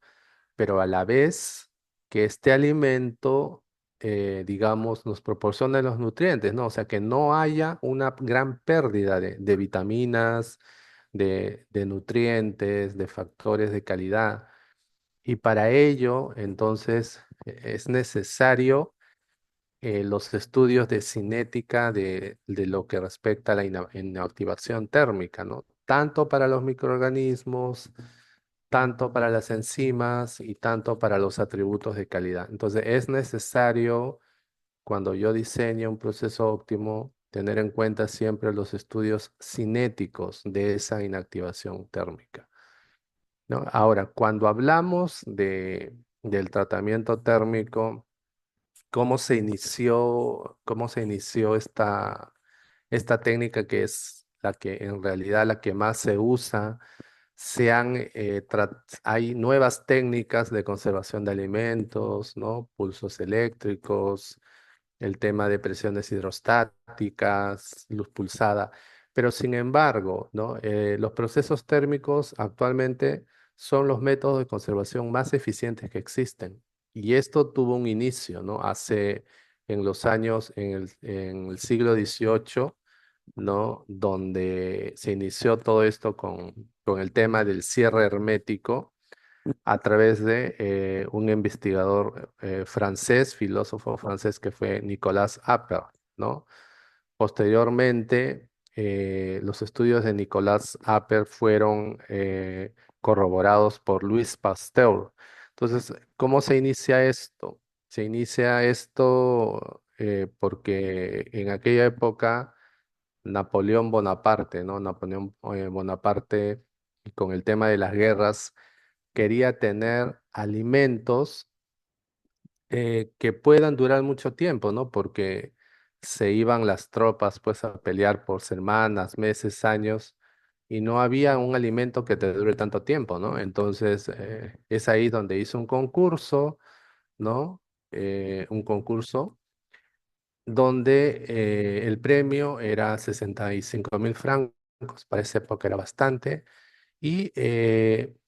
pero a la vez que este alimento, digamos, nos proporcione los nutrientes, ¿no? O sea, que no haya una gran pérdida de vitaminas, de nutrientes, de factores de calidad. Y para ello, entonces, es necesario los estudios de cinética de lo que respecta a la inactivación térmica, ¿no? Tanto para los microorganismos, tanto para las enzimas y tanto para los atributos de calidad. Entonces, es necesario, cuando yo diseño un proceso óptimo, tener en cuenta siempre los estudios cinéticos de esa inactivación térmica, ¿no? Ahora, cuando hablamos del tratamiento térmico, cómo se inició esta técnica que es la que en realidad la que más se usa? Hay nuevas técnicas de conservación de alimentos, ¿no? Pulsos eléctricos, el tema de presiones hidrostáticas, luz pulsada. Pero sin embargo, ¿no? Los procesos térmicos actualmente son los métodos de conservación más eficientes que existen. Y esto tuvo un inicio, ¿no? En los años, en el siglo XVIII, ¿no? Donde se inició todo esto con el tema del cierre hermético a través de un investigador francés, filósofo francés que fue Nicolas Appert, ¿no? Posteriormente, los estudios de Nicolas Appert fueron corroborados por Louis Pasteur. Entonces, ¿cómo se inicia esto? Se inicia esto porque en aquella época Napoleón Bonaparte, ¿no? Napoleón Bonaparte, y con el tema de las guerras, quería tener alimentos que puedan durar mucho tiempo, ¿no? Porque se iban las tropas pues a pelear por semanas, meses, años, y no había un alimento que te dure tanto tiempo, ¿no? Entonces es ahí donde hizo un concurso, ¿no? Un concurso donde el premio era 65.000 francos, para esa época era bastante, y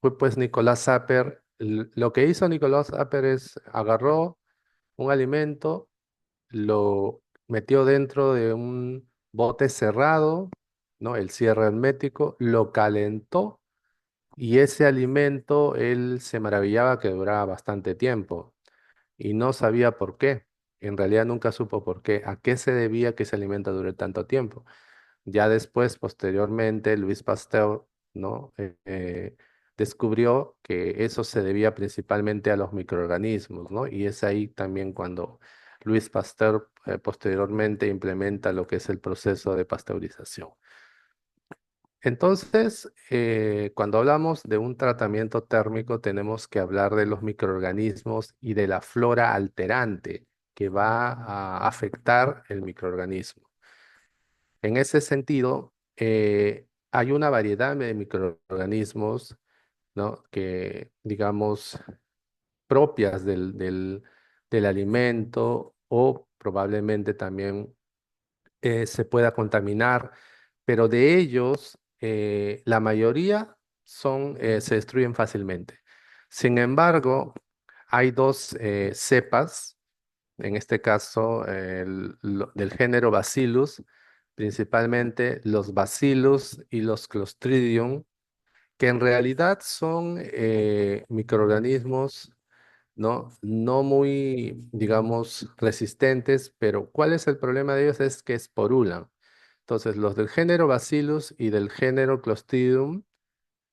fue pues Nicolás Sapper. Lo que hizo Nicolás Sapper es agarró un alimento, lo metió dentro de un bote cerrado, ¿no? El cierre hermético, lo calentó y ese alimento él se maravillaba que duraba bastante tiempo y no sabía por qué. En realidad nunca supo por qué, a qué se debía que ese alimento dure tanto tiempo. Ya después, posteriormente, Luis Pasteur, ¿no? Descubrió que eso se debía principalmente a los microorganismos, ¿no? Y es ahí también cuando Luis Pasteur posteriormente implementa lo que es el proceso de pasteurización. Entonces, cuando hablamos de un tratamiento térmico, tenemos que hablar de los microorganismos y de la flora alterante que va a afectar el microorganismo. En ese sentido, hay una variedad de microorganismos, ¿no? Que, digamos, propias del alimento o probablemente también se pueda contaminar, pero de ellos, la mayoría se destruyen fácilmente. Sin embargo, hay dos cepas, en este caso del género Bacillus, principalmente los Bacillus y los Clostridium, que en realidad son microorganismos no muy, digamos, resistentes, pero ¿cuál es el problema de ellos? Es que esporulan. Entonces, los del género Bacillus y del género Clostridium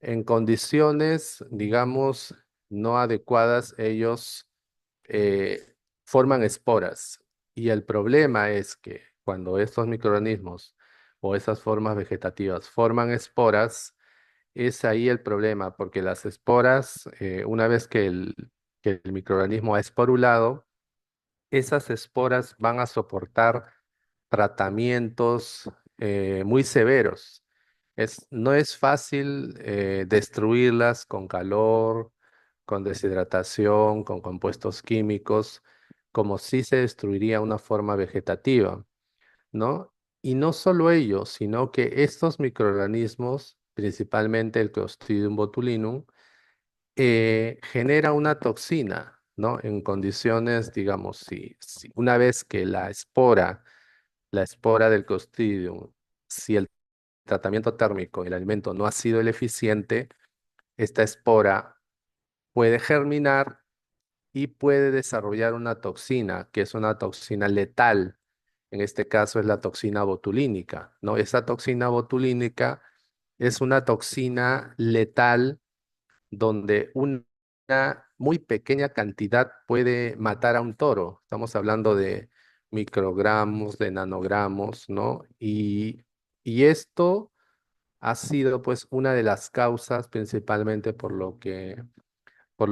en condiciones, digamos, no adecuadas, ellos forman esporas. Y el problema es que cuando estos microorganismos o esas formas vegetativas forman esporas, es ahí el problema, porque las esporas, una vez que el microorganismo ha esporulado, esas esporas van a soportar tratamientos muy severos. No es fácil destruirlas con calor, con deshidratación, con compuestos químicos, como si se destruiría una forma vegetativa, ¿no? Y no solo ello, sino que estos microorganismos, principalmente el Clostridium botulinum, genera una toxina, ¿no? En condiciones, digamos, si una vez que la espora del Clostridium, si el tratamiento térmico del alimento no ha sido el eficiente, esta espora puede germinar y puede desarrollar una toxina, que es una toxina letal. En este caso es la toxina botulínica, ¿no? Esa toxina botulínica es una toxina letal donde una muy pequeña cantidad puede matar a un toro. Estamos hablando de microgramos, de nanogramos, ¿no? Y esto ha sido pues una de las causas principalmente por lo que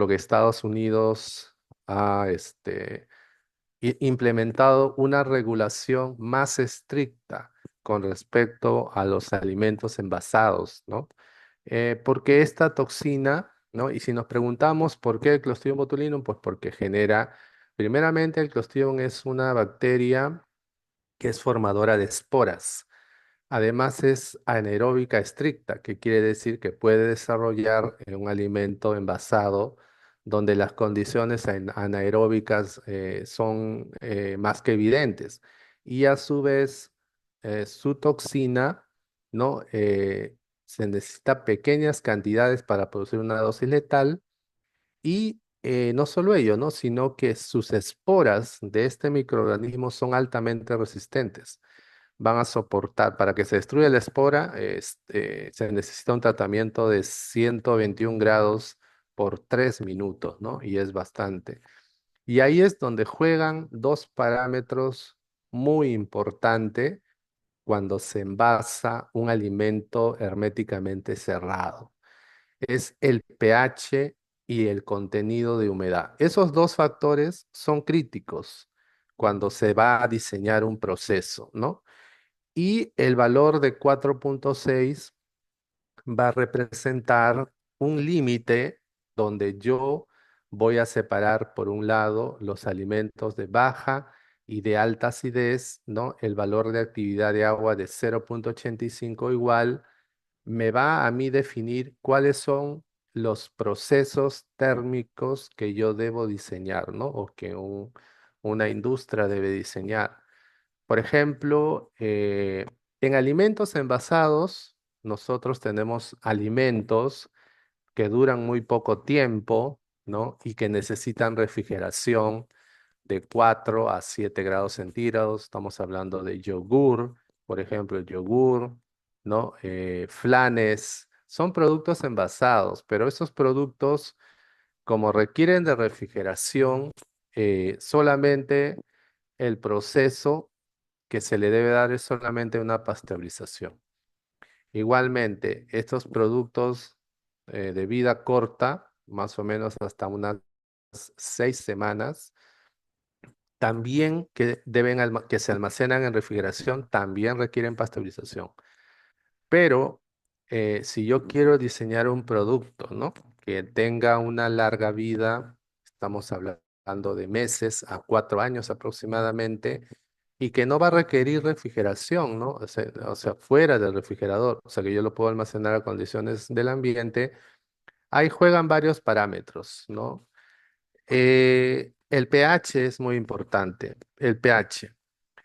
Estados Unidos ha implementado una regulación más estricta con respecto a los alimentos envasados, ¿no? Porque esta toxina, ¿no? Y si nos preguntamos por qué el Clostridium botulinum, pues porque genera, primeramente el Clostridium es una bacteria que es formadora de esporas. Además es anaeróbica estricta, que quiere decir que puede desarrollar un alimento envasado donde las condiciones anaeróbicas son más que evidentes. Y a su vez, su toxina, ¿no? Se necesita pequeñas cantidades para producir una dosis letal y no solo ello, ¿no? Sino que sus esporas de este microorganismo son altamente resistentes. Van a soportar, para que se destruya la espora, se necesita un tratamiento de 121 grados por 3 minutos, ¿no? Y es bastante. Y ahí es donde juegan dos parámetros muy importantes cuando se envasa un alimento herméticamente cerrado. Es el pH y el contenido de humedad. Esos dos factores son críticos cuando se va a diseñar un proceso, ¿no? Y el valor de 4.6 va a representar un límite donde yo voy a separar, por un lado, los alimentos de baja y de alta acidez, ¿no? El valor de actividad de agua de 0.85 igual me va a mí definir cuáles son los procesos térmicos que yo debo diseñar, ¿no? O que una industria debe diseñar. Por ejemplo, en alimentos envasados, nosotros tenemos alimentos que duran muy poco tiempo, ¿no? Y que necesitan refrigeración de 4 a 7 grados centígrados. Estamos hablando de yogur, por ejemplo, el yogur, ¿no? Flanes. Son productos envasados, pero esos productos, como requieren de refrigeración, solamente el proceso que se le debe dar es solamente una pasteurización. Igualmente, estos productos de vida corta, más o menos hasta unas 6 semanas, también que se almacenan en refrigeración, también requieren pasteurización. Pero si yo quiero diseñar un producto, ¿no? Que tenga una larga vida, estamos hablando de meses a 4 años aproximadamente, y que no va a requerir refrigeración, ¿no? O sea, fuera del refrigerador, o sea, que yo lo puedo almacenar a condiciones del ambiente, ahí juegan varios parámetros, ¿no? El pH es muy importante, el pH.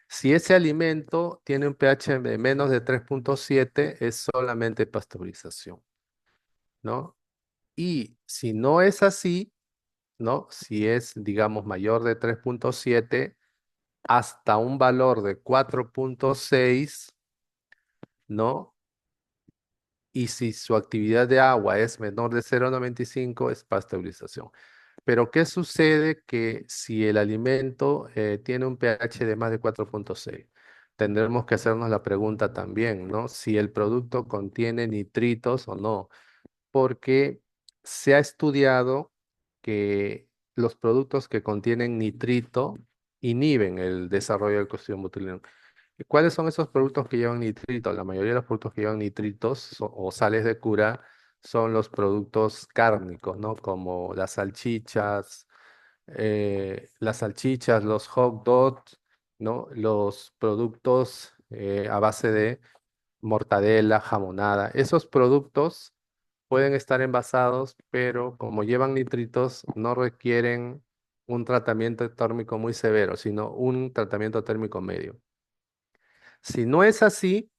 Si ese alimento tiene un pH de menos de 3.7, es solamente pasteurización, ¿no? Y si no es así, ¿no? Si es, digamos, mayor de 3.7 hasta un valor de 4.6, ¿no? y si su actividad de agua es menor de 0,95 es pasteurización. Pero ¿qué sucede que si el alimento tiene un pH de más de 4,6? Tendremos que hacernos la pregunta también, ¿no? Si el producto contiene nitritos o no, porque se ha estudiado que los productos que contienen nitrito inhiben el desarrollo del Clostridium botulinum. ¿Y cuáles son esos productos que llevan nitrito? La mayoría de los productos que llevan nitritos o sales de cura son los productos cárnicos, ¿no? Como las salchichas, los hot dogs, ¿no? Los productos a base de mortadela, jamonada. Esos productos pueden estar envasados, pero como llevan nitritos, no requieren un tratamiento térmico muy severo, sino un tratamiento térmico medio. Si no es así,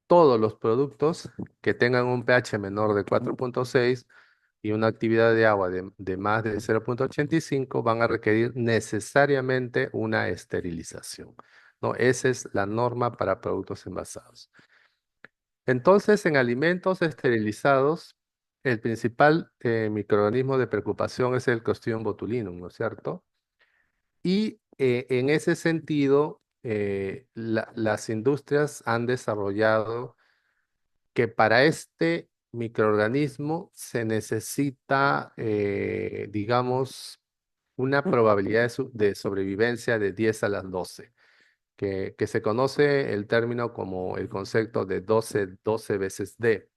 todos los productos que tengan un pH menor de 4,6 y una actividad de agua de más de 0,85 van a requerir necesariamente una esterilización, ¿no? Esa es la norma para productos envasados. Entonces, en alimentos esterilizados, el principal microorganismo de preocupación es el Clostridium botulinum, ¿no es cierto? Y en ese sentido, las industrias han desarrollado que para este microorganismo se necesita, digamos, una probabilidad de sobrevivencia de 10 a las 12, que se conoce el término como el concepto de 12 veces D,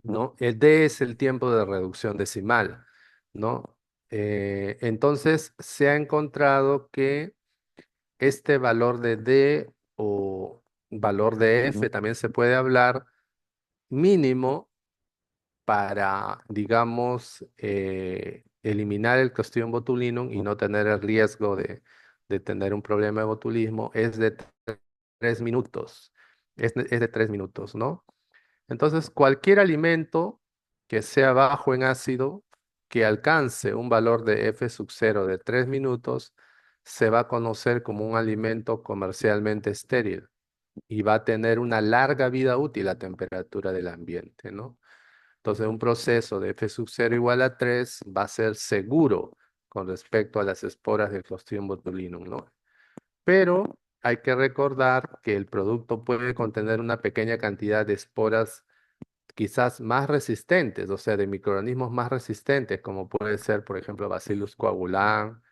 ¿no? El D es el tiempo de reducción decimal, ¿no? Entonces, se ha encontrado que este valor de D o valor de F también se puede hablar mínimo para, digamos, eliminar el Clostridium botulinum y no tener el riesgo de tener un problema de botulismo, es de 3 minutos. Es de 3 minutos, ¿no? Entonces, cualquier alimento que sea bajo en ácido, que alcance un valor de F sub 0 de 3 minutos, se va a conocer como un alimento comercialmente estéril y va a tener una larga vida útil a temperatura del ambiente, ¿no? Entonces, un proceso de F sub 0 igual a 3 va a ser seguro con respecto a las esporas del Clostridium botulinum, ¿no? Pero hay que recordar que el producto puede contener una pequeña cantidad de esporas quizás más resistentes, o sea, de microorganismos más resistentes, como puede ser, por ejemplo, Bacillus coagulant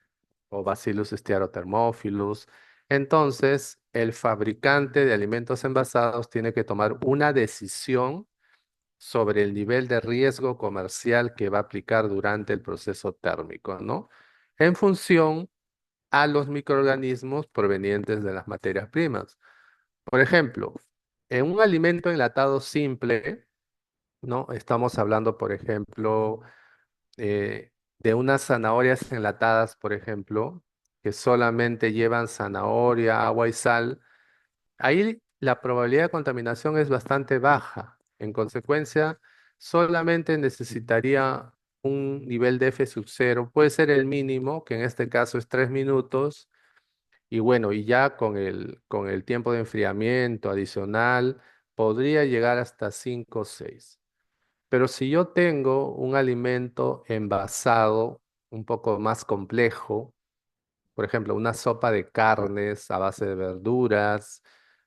o Bacillus stearothermophilus. Entonces, el fabricante de alimentos envasados tiene que tomar una decisión sobre el nivel de riesgo comercial que va a aplicar durante el proceso térmico, ¿no? En función a los microorganismos provenientes de las materias primas. Por ejemplo, en un alimento enlatado simple, ¿no? Estamos hablando, por ejemplo, de unas zanahorias enlatadas, por ejemplo, que solamente llevan zanahoria, agua y sal. Ahí la probabilidad de contaminación es bastante baja. En consecuencia, solamente necesitaría un nivel de F sub 0, puede ser el mínimo, que en este caso es 3 minutos, y bueno, y ya con el tiempo de enfriamiento adicional, podría llegar hasta 5 o 6. Pero si yo tengo un alimento envasado un poco más complejo, por ejemplo, una sopa de carnes a base de verduras,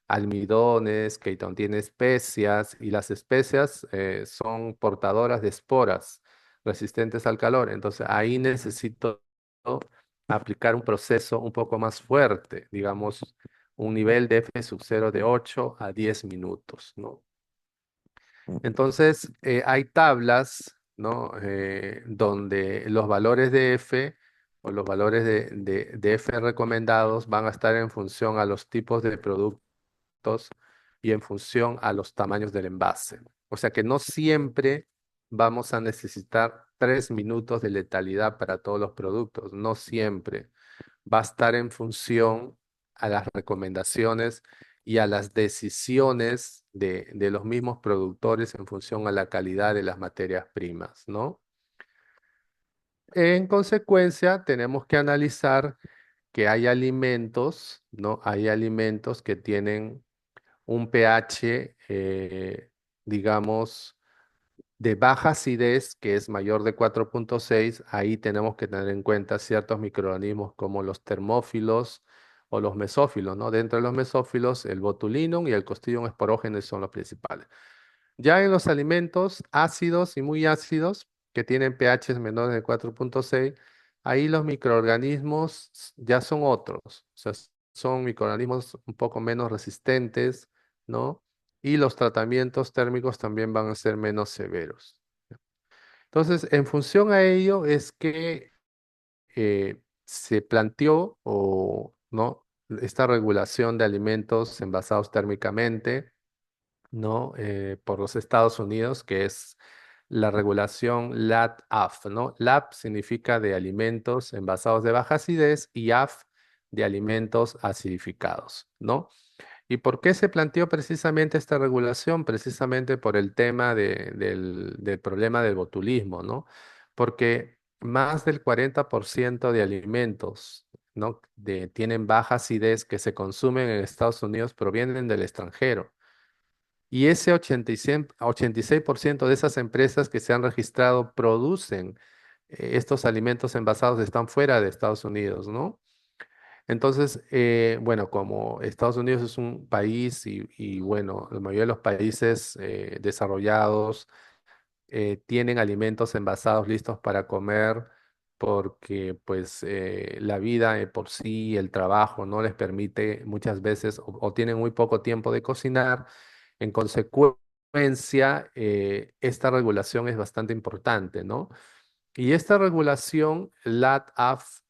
almidones, que contiene especias, y las especias son portadoras de esporas resistentes al calor. Entonces ahí necesito aplicar un proceso un poco más fuerte, digamos, un nivel de F sub 0 de 8 a 10 minutos, ¿no? Entonces, hay tablas, ¿no? Donde los valores de F o los valores de F recomendados van a estar en función a los tipos de productos y en función a los tamaños del envase. O sea que no siempre vamos a necesitar 3 minutos de letalidad para todos los productos, no siempre va a estar en función a las recomendaciones y a las decisiones de los mismos productores en función a la calidad de las materias primas, ¿no? En consecuencia, tenemos que analizar que hay alimentos, ¿no? Hay alimentos que tienen un pH digamos, de baja acidez, que es mayor de 4,6, ahí tenemos que tener en cuenta ciertos microorganismos como los termófilos o los mesófilos, ¿no? Dentro de los mesófilos, el botulinum y el Clostridium sporogenes son los principales. Ya en los alimentos ácidos y muy ácidos, que tienen pHs menores de 4,6, ahí los microorganismos ya son otros, o sea, son microorganismos un poco menos resistentes, ¿no? Y los tratamientos térmicos también van a ser menos severos. Entonces, en función a ello es que se planteó o no esta regulación de alimentos envasados térmicamente, ¿no? Por los Estados Unidos, que es la regulación LAT-AF, ¿no? LAP significa de alimentos envasados de baja acidez y AF de alimentos acidificados, ¿no? ¿Y por qué se planteó precisamente esta regulación? Precisamente por el tema del problema del botulismo, ¿no? Porque más del 40% de alimentos, ¿no? Tienen baja acidez que se consumen en Estados Unidos provienen del extranjero. Y ese 86% de esas empresas que se han registrado producen estos alimentos envasados están fuera de Estados Unidos, ¿no? Entonces, bueno, como Estados Unidos es un país y, bueno, la mayoría de los países desarrollados tienen alimentos envasados listos para comer porque pues la vida por sí, el trabajo no les permite muchas veces o tienen muy poco tiempo de cocinar. En consecuencia, esta regulación es bastante importante, ¿no? Y esta regulación, LAT-AF,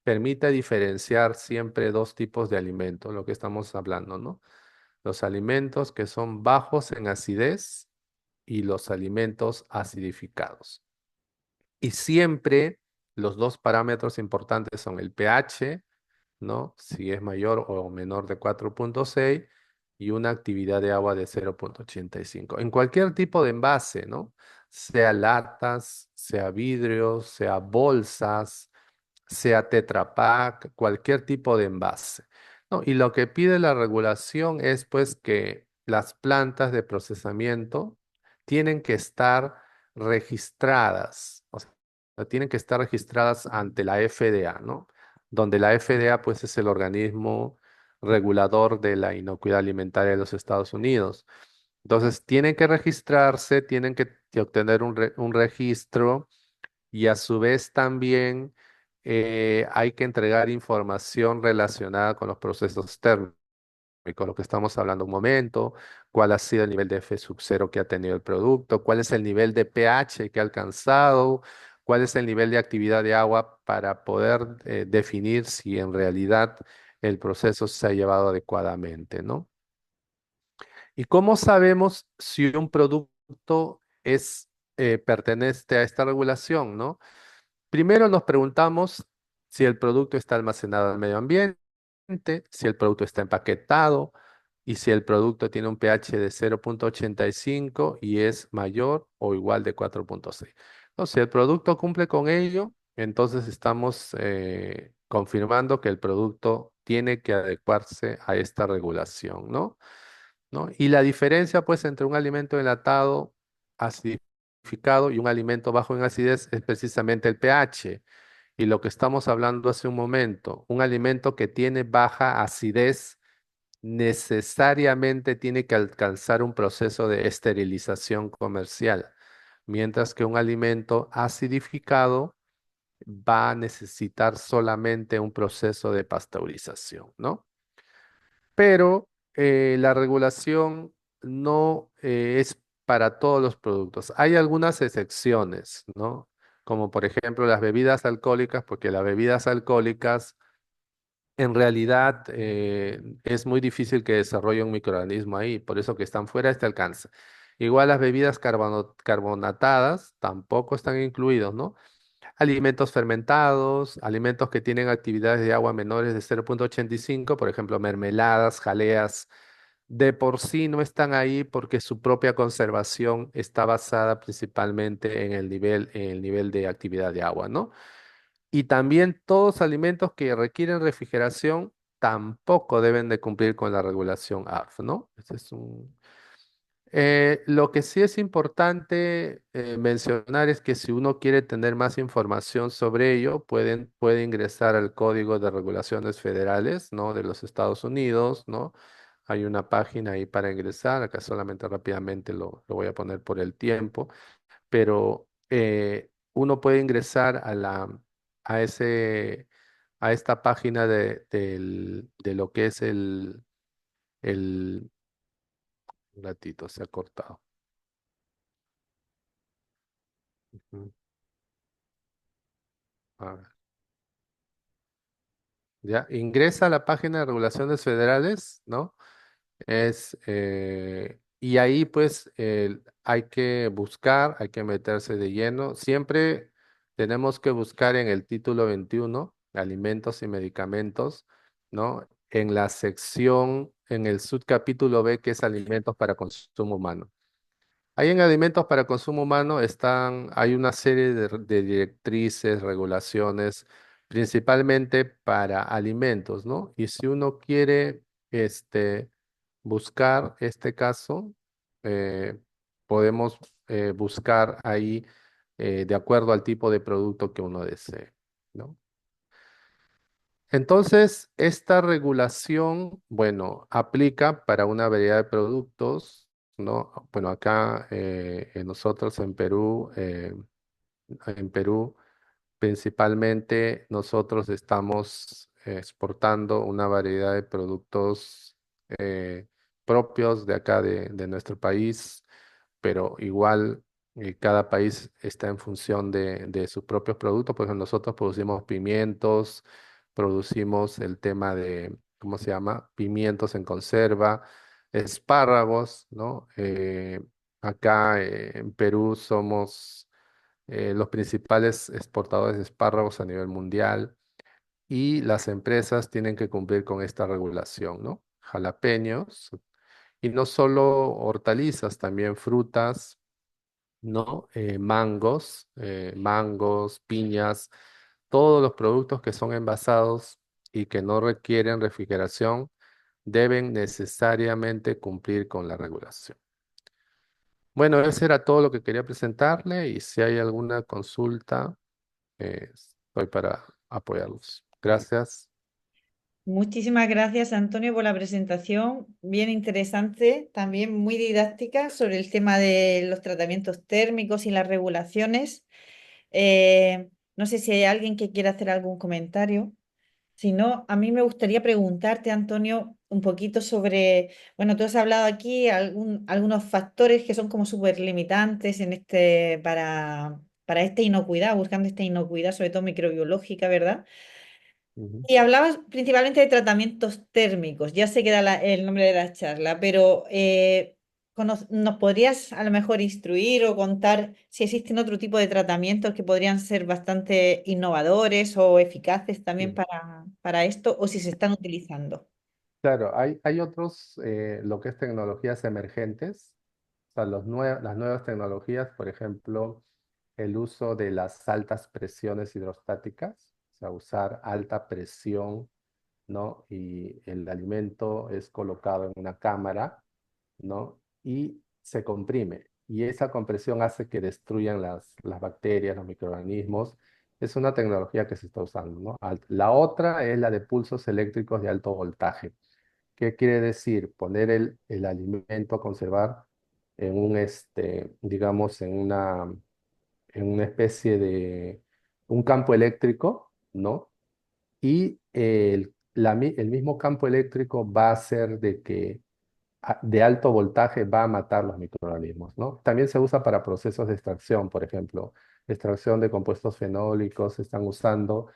permite diferenciar siempre dos tipos de alimentos, lo que estamos hablando, ¿no? Los alimentos que son bajos en acidez y los alimentos acidificados. Y siempre los dos parámetros importantes son el pH, ¿no? Si es mayor o menor de 4,6 y una actividad de agua de 0,85. En cualquier tipo de envase, ¿no? Sea latas, sea vidrios, sea bolsas, sea Tetra Pak, cualquier tipo de envase, ¿no? Y lo que pide la regulación es pues que las plantas de procesamiento tienen que estar registradas, o sea, tienen que estar registradas ante la FDA, ¿no? Donde la FDA pues es el organismo regulador de la inocuidad alimentaria de los Estados Unidos. Entonces tienen que registrarse, tienen que obtener un registro y a su vez también hay que entregar información relacionada con los procesos térmicos, lo que estamos hablando un momento, cuál ha sido el nivel de F sub cero que ha tenido el producto, cuál es el nivel de pH que ha alcanzado, cuál es el nivel de actividad de agua para poder definir si en realidad el proceso se ha llevado adecuadamente, ¿no? ¿Y cómo sabemos si un producto pertenece a esta regulación, ¿no? Primero nos preguntamos si el producto está almacenado en el medio ambiente, si el producto está empaquetado y si el producto tiene un pH de 0,85 y es mayor o igual de 4,6. Entonces, si el producto cumple con ello, entonces estamos confirmando que el producto tiene que adecuarse a esta regulación, ¿no? ¿No? Y la diferencia, pues, entre un alimento enlatado acidificado y un alimento bajo en acidez es precisamente el pH. Y lo que estamos hablando hace un momento, un alimento que tiene baja acidez necesariamente tiene que alcanzar un proceso de esterilización comercial, mientras que un alimento acidificado va a necesitar solamente un proceso de pasteurización, ¿no? Pero la regulación no es para todos los productos. Hay algunas excepciones, ¿no? Como por ejemplo las bebidas alcohólicas, porque las bebidas alcohólicas en realidad es muy difícil que desarrolle un microorganismo ahí, por eso que están fuera de este alcance. Igual las bebidas carbonatadas tampoco están incluidos, ¿no? Alimentos fermentados, alimentos que tienen actividades de agua menores de 0,85, por ejemplo, mermeladas, jaleas, de por sí no están ahí porque su propia conservación está basada principalmente en el nivel de actividad de agua, ¿no? Y también todos alimentos que requieren refrigeración tampoco deben de cumplir con la regulación ARF, ¿no? Ese es un... Lo que sí es importante mencionar es que si uno quiere tener más información sobre ello, puede ingresar al Código de Regulaciones Federales, ¿no? De los Estados Unidos, ¿no? Hay una página ahí para ingresar, acá solamente rápidamente lo voy a poner por el tiempo, pero uno puede ingresar a ese, a esta página de lo que es el, un ratito, se ha cortado. Ujú. A ver. Ya, ingresa a la página de regulaciones federales, ¿no? Y ahí pues hay que buscar, hay que meterse de lleno. Siempre tenemos que buscar en el título 21, alimentos y medicamentos, ¿no? En la sección, en el subcapítulo B, que es alimentos para consumo humano. Ahí en alimentos para consumo humano hay una serie de directrices, regulaciones, principalmente para alimentos, ¿no? Y si uno quiere este, buscar este caso, eh, podemos buscar ahí de acuerdo al tipo de producto que uno desee, ¿no? Entonces, esta regulación, bueno, aplica para una variedad de productos, ¿no? Bueno, acá nosotros en Perú, principalmente nosotros estamos exportando una variedad de productos eh, propios de acá de nuestro país, pero igual cada país está en función de sus propios productos. Por ejemplo, nosotros producimos pimientos, producimos el tema de, ¿cómo se llama? Pimientos en conserva, espárragos, ¿no? Acá en Perú somos los principales exportadores de espárragos a nivel mundial y las empresas tienen que cumplir con esta regulación, ¿no? Jalapeños y no solo hortalizas, también frutas, ¿no? Mangos, piñas, todos los productos que son envasados y que no requieren refrigeración deben necesariamente cumplir con la regulación. Bueno, eso era todo lo que quería presentarle y si hay alguna consulta, estoy para apoyarlos. Gracias. Muchísimas gracias, Antonio, por la presentación, bien interesante, también muy didáctica sobre el tema de los tratamientos térmicos y las regulaciones. No sé si hay alguien que quiera hacer algún comentario. Si no, a mí me gustaría preguntarte, Antonio, un poquito sobre, bueno, tú has hablado aquí algunos factores que son como súper limitantes en para esta inocuidad, buscando esta inocuidad, sobre todo microbiológica, ¿verdad? Ujú. Y hablabas principalmente de tratamientos térmicos, ya sé que era el nombre de la charla, pero ¿nos podrías a lo mejor instruir o contar si existen otro tipo de tratamientos que podrían ser bastante innovadores o eficaces también Sí. para esto o si se están utilizando? Claro, hay otros, lo que es tecnologías emergentes, o sea, las nuevas tecnologías, por ejemplo, el uso de las altas presiones hidrostáticas, o sea, usar alta presión, ¿no? Y el alimento es colocado en una cámara, ¿no? Y se comprime. Y esa compresión hace que destruyan las bacterias, los microorganismos. Es una tecnología que se está usando, ¿no? La otra es la de pulsos eléctricos de alto voltaje. ¿Qué quiere decir? Poner el alimento a conservar en digamos, en una especie de un campo eléctrico, ¿no? Y el mismo campo eléctrico va a hacer de que de alto voltaje va a matar los microorganismos, ¿no? También se usa para procesos de extracción, por ejemplo, extracción de compuestos fenólicos, se están usando.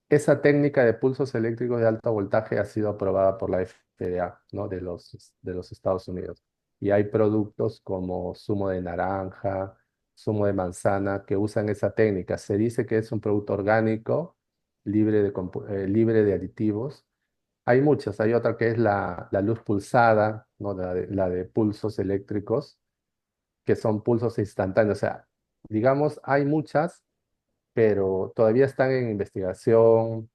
Esa técnica de pulsos eléctricos de alto voltaje ha sido aprobada por la FDA, ¿no? De los Estados Unidos. Y hay productos como zumo de naranja, zumo de manzana, que usan esa técnica. Se dice que es un producto orgánico, libre de aditivos. Hay muchas, hay otra que es la luz pulsada, ¿no? La de pulsos eléctricos, que son pulsos instantáneos. O sea, digamos, hay muchas, pero todavía están en investigación,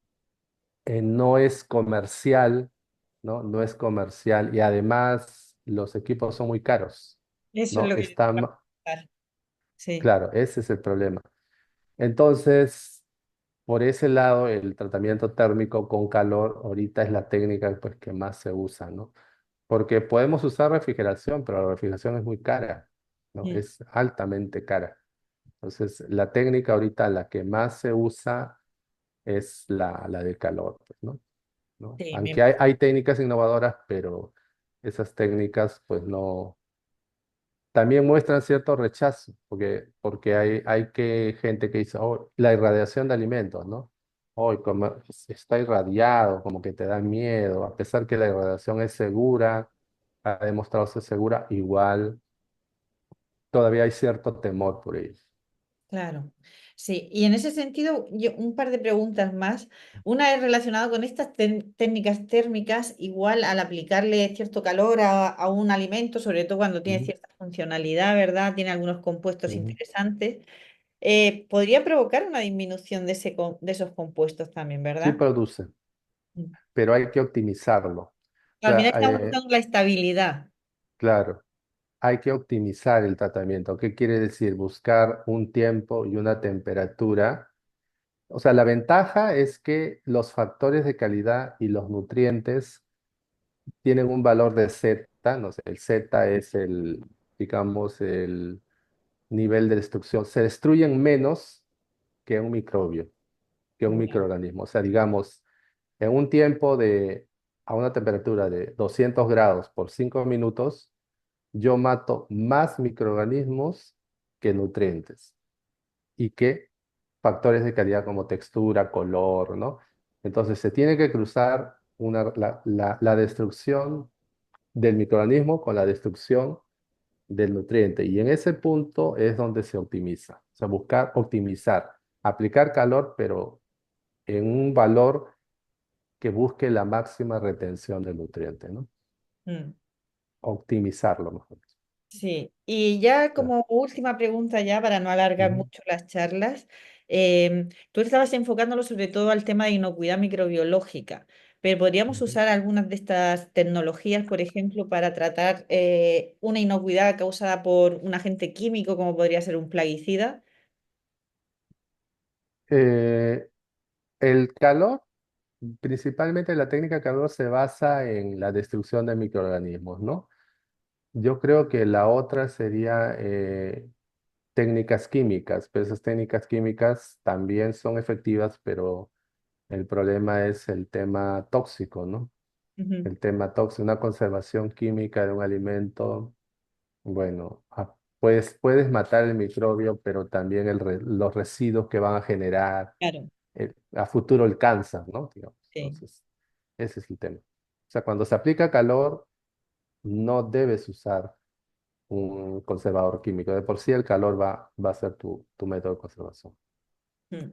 no es comercial, ¿no? No es comercial y además los equipos son muy caros. Eso es ¿no? lo que yo te Está, iba a preguntar. Sí, claro, ese es el problema. Entonces, por ese lado, el tratamiento térmico con calor ahorita es la técnica pues, que más se usa, ¿no? Porque podemos usar refrigeración, pero la refrigeración es muy cara, ¿no? mm, Es altamente cara. Entonces, la técnica ahorita, la que más se usa es la de calor, pues, ¿no? ¿No? sí, me Aunque hay, imagino. hay técnicas innovadoras, pero esas técnicas, pues no, también muestran cierto rechazo, porque hay gente que dice, oh, la irradiación de alimentos, ¿no? Hoy como está irradiado, como que te da miedo, a pesar que la irradiación es segura, ha demostrado ser segura, igual todavía hay cierto temor por ello. Claro, sí. Y en ese sentido, yo, un par de preguntas más. Una es relacionada con estas técnicas térmicas, igual al aplicarle cierto calor a un alimento, sobre todo cuando tiene Ujú, cierta funcionalidad, ¿verdad? Tiene algunos compuestos ujú. interesantes. Podría provocar una disminución de, de esos compuestos también, Sí ¿verdad? produce, Mm. pero hay que optimizarlo. O Al final sea, estamos buscando la estabilidad. claro. Hay que optimizar el tratamiento. ¿Qué quiere decir? Buscar un tiempo y una temperatura. O sea, la ventaja es que los factores de calidad y los nutrientes tienen un valor de Z, no sé, el Z es el, digamos, el nivel de destrucción. Se destruyen menos que un microbio, que un Ya, microorganismo. O sea, digamos, en un tiempo a una temperatura de 200 grados por 5 minutos, yo mato más microorganismos que nutrientes y que factores de calidad como textura, color, ¿no? Entonces se tiene que cruzar la destrucción del microorganismo con la destrucción del nutriente. Y en ese punto es donde se optimiza. O sea, buscar optimizar, aplicar calor, pero en un valor que busque la máxima retención del nutriente, ¿no? mm. Optimizarlo mejor. Sí, y ya Claro. como última pregunta ya para no alargar Ujú, mucho las charlas, tú estabas enfocándolo sobre todo al tema de inocuidad microbiológica, pero podríamos ujú. usar algunas de estas tecnologías, por ejemplo, para tratar una inocuidad causada por un agente químico como podría ser un plaguicida. Eh, el calor, principalmente la técnica de calor se basa en la destrucción de microorganismos, ¿no? Yo creo que la otra sería técnicas químicas, pero esas técnicas químicas también son efectivas, pero el problema es el tema tóxico, ¿no? Ujú. El tema tóxico, una conservación química de un alimento, bueno, puedes matar el microbio, pero también los residuos que van a generar, Claro, a futuro el cáncer, ¿no? Digamos. sí. Entonces, ese es el tema. O sea, cuando se aplica calor, no debes usar un conservador químico. De por sí el calor va a ser tu método de conservación. Mm.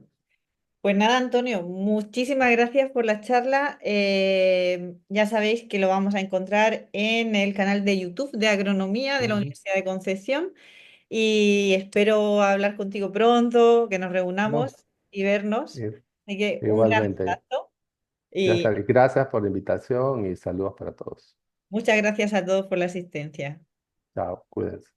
Pues nada, Antonio, muchísimas gracias por la charla. Ya sabéis que lo vamos a encontrar en el canal de YouTube de Agronomía de la Ujú. Universidad de Concepción y espero hablar contigo pronto, que nos No, reunamos y vernos. i- Así que un gran igualmente. abrazo Ya está. y Gracias por la invitación y saludos para todos. muchas gracias a todos por la asistencia. Chao, cuídense.